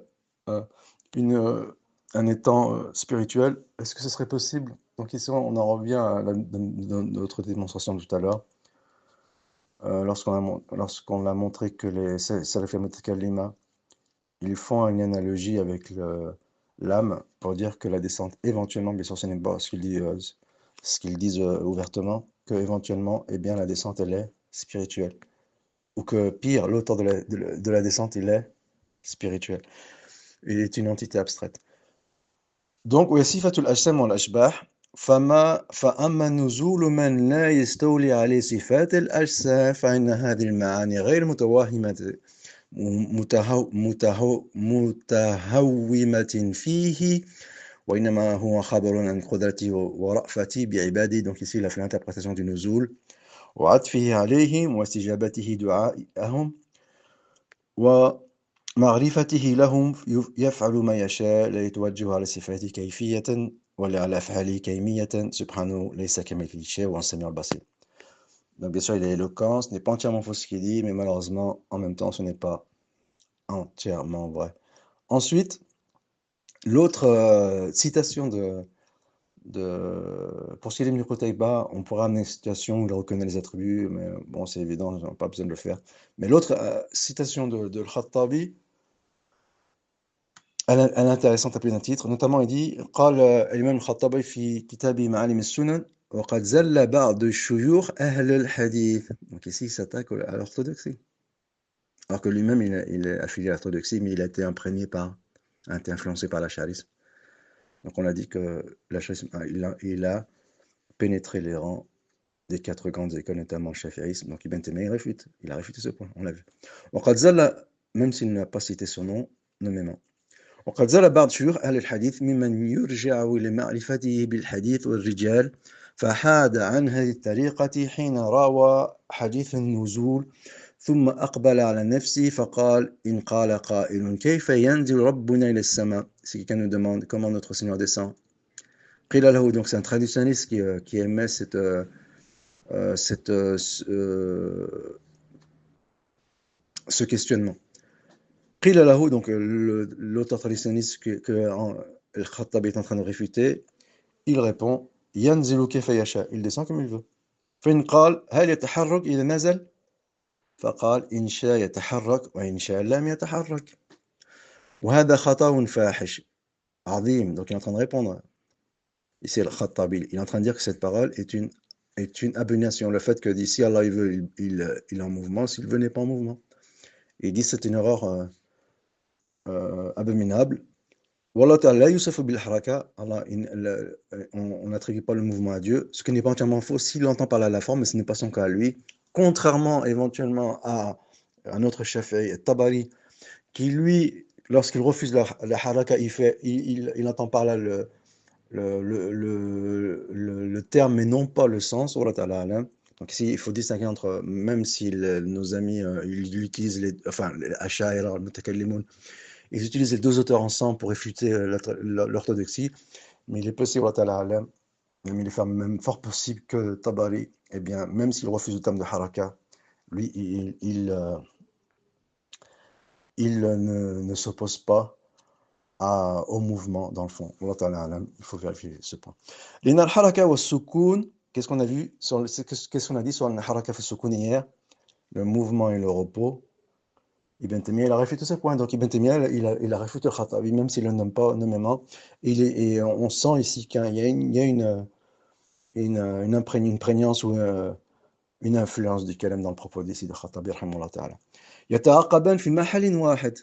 un étant spirituel, est-ce que ce serait possible? Donc ici on en revient à notre démonstration de tout à l'heure, lorsqu'on a montré que les Salaf al-Mutakalima, ils font une analogie avec l'âme pour dire que la descente éventuellement, bien sûr ce n'est pas ce qu'ils disent ouvertement, que éventuellement, eh bien la descente elle est spirituelle, ou que pire, l'auteur de la descente il est spirituel, il est une entité abstraite. Donc وصفة الأجسام والأشباح فأما نزول من لا يستولي عليه صفات الأجسام فإن هذه المعاني غير متوهمة فيه وإنما هو خبر عن قدرته ورأفته بعباده. Donc ici il a fait l'interprétation du nuzul وعطفه عليهم واستجابته دعائهم ومعرفته لهم يفعل ما يشاء لا يتوجه على صفاته كيفية ولا على أفعاله كيمية سبحانه ليس كمثله شيء وهو السميع البصير. Donc bien sûr il est éloquent, ce n'est pas entièrement faux ce qu'il dit, mais malheureusement en même temps ce n'est pas entièrement vrai. Ensuite, l'autre citation pour ce qui est d'Ibn Qutayba, on pourra amener une citation où il reconnaît les attributs, mais bon, c'est évident, on n'a pas besoin de le faire. Mais l'autre citation de Al-Khattabi, elle est intéressante à plus d'un titre. Notamment, il dit قال الإمام الخطابي في كتابه معالم السنن وقد زل بعض الشيوخ أهل الحديث. Donc ici, il s'attaque à l'orthodoxie. Alors que lui-même, il est affilié à l'orthodoxie, mais il a été imprégné a été influencé par l'acharisme. Donc on a dit que l'acharisme, il a pénétré les rangs des 4 grandes écoles, notamment le shafi'isme. Donc Ibn Taymiyyah il a réfuté ce point, on l'a vu. وقد زل, même s'il n'a pas cité son nom nommément. وقد زل بعض شيوخ أهل الحديث ممن يرجع لمعرفته بالحديث والرجال فحاد عن هذه الطريقة حين راوى حديث النزول ثم أقبل على نفسه فقال إن قال قائل كيف ينزل ربنا إلى السماء. Si quelqu'un nous demande comment notre Seigneur descend, قيل له, donc c'est un traditionnaliste qui émet ce questionnement. قيل له, donc l'auteur traditionnaliste que Al-Khattabi est en train de réfuter, il répond ينزل كيف يشاء, il descend comme il veut. فإن قال هل يتحرك إذا نزل فقال إن شاء يتحرك وإن شاء لم يتحرك وهذا خطأ فاحش عظيم. Donc il est en train de répondre ici Al-Khattabi, il est en train de dire que cette parole est une abomination. Le fait que d'ici Allah il veut, il est en mouvement, s'il veut n'est pas en mouvement. Il dit que c'est une erreur abominable. Wallah ta'ala la yusafu bil haraka, Allah, on n'attribue pas le mouvement à Dieu, ce qui n'est pas entièrement faux s'il entend parler à la forme, mais ce n'est pas son cas à lui. Contrairement éventuellement à un autre Shafi'i, Tabari, qui lui, lorsqu'il refuse la haraka, il entend par là le terme, mais non pas le sens. Wallah ta'ala alam. Donc ici, il faut distinguer entre, même si nos amis, ils utilisent enfin, les Ash'aira, le Mutakallimun, ils utilisent les deux auteurs ensemble pour réfuter l'orthodoxie, mais il est possible, Wallah ta'ala alam, mais il est même fort possible que Tabari, eh bien, même s'il refuse le terme de haraka, lui, il ne s'oppose pas au mouvement, dans le fond. Allah ta'ala alam, il faut vérifier ce point. L'ina al-haraka wa sukun, qu'est-ce qu'on a vu qu'est-ce qu'on a dit sur le haraka wa sukun hier? Le mouvement et le repos. Ibn Taymiyyah, il a réfuté ce point. Donc Ibn Taymiyyah, il a réfuté le Khattabi, même s'il ne le nomme pas nommément. Et on sent ici qu'il y a une prégnance ou une influence du kalam dans le propos d'ici de Khattabi, rahimahullah ta'ala. Yata'aqaban fi mahalin wahid.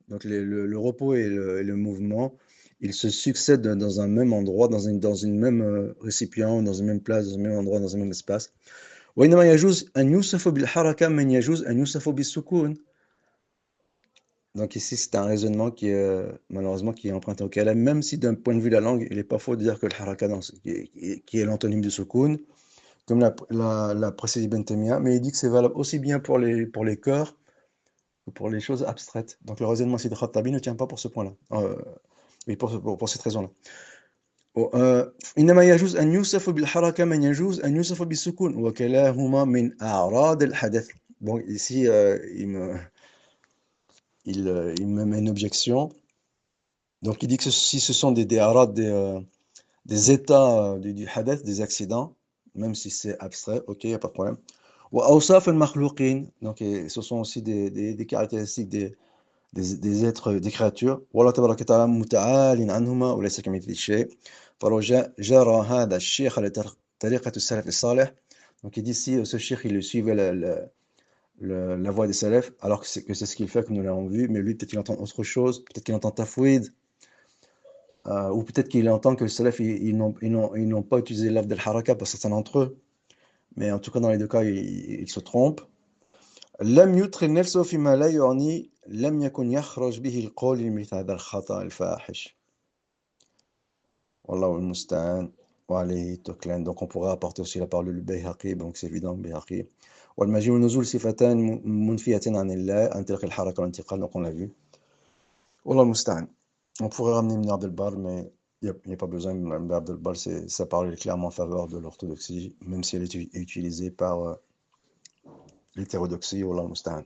Donc le repos et le mouvement, ils se succèdent dans un même endroit, dans une même récipient, dans une même place, dans un même endroit, dans un même espace. وإنما يجوز أن يوصف بالحركة من يجوز أن يوصف بالسكون. Donc ici, c'est un raisonnement qui est malheureusement qui est emprunté au kalam, même si d'un point de vue de la langue, il n'est pas faux de dire que le haraka, qui est l'antonyme du sukun, comme l'a précisé Ibn Taymiyyah, mais il dit que c'est valable aussi bien pour les cœurs que pour les choses abstraites. Donc le raisonnement ici de Khattabi ne tient pas pour ce point-là, et pour cette raison-là. إنما يجوز أن يوصف بالحركة من يجوز أن يوصف بالسكون وكلاهما من أعراض الحدث. Bon, ici, il me met une objection. Donc il dit que si ce sont des arad, des états du hadith, des accidents, même si c'est abstrait, ok, il n'y a pas de problème. وأوصاف المخلوقين, donc ce sont aussi des caractéristiques des êtres, des créatures. والله تبارك وتعالى متعال عنهما وليس كمثله شيء. فلو جرى هذا الشيخ على طريقة السلف الصالح. Donc il dit si ce cheikh il suivait la voie des salafs, alors que c'est ce qu'il fait, comme nous l'avons vu, mais lui peut-être qu'il entend autre chose, peut-être qu'il entend tafwid, ou peut-être qu'il entend que les salafs ils n'ont pas utilisé l'afd al-haraka pour certains d'entre eux, mais en tout cas dans les deux cas ils se trompent. لم يدخل نفسه فيما لا يعني لم يكن يخرج به القول لمثل هذا الخطأ الفاحش. والله المستعان وعليه التكلان. Donc on pourrait apporter aussi la parole du Bayhaqi, donc c'est évident Bayhaqi. والمجيء والنزول صفتان منفية عن الله عن طريق الحركة والانتقال, donc on l'a vu. والله المستعان. On pourrait ramener Ibn Abd al-Barr, mais il n'y a pas besoin. Ibn Abd al-Barr, sa parole est clairement en faveur de l'orthodoxie, même si elle est utilisée par l'hétérodoxie. والله المستعان.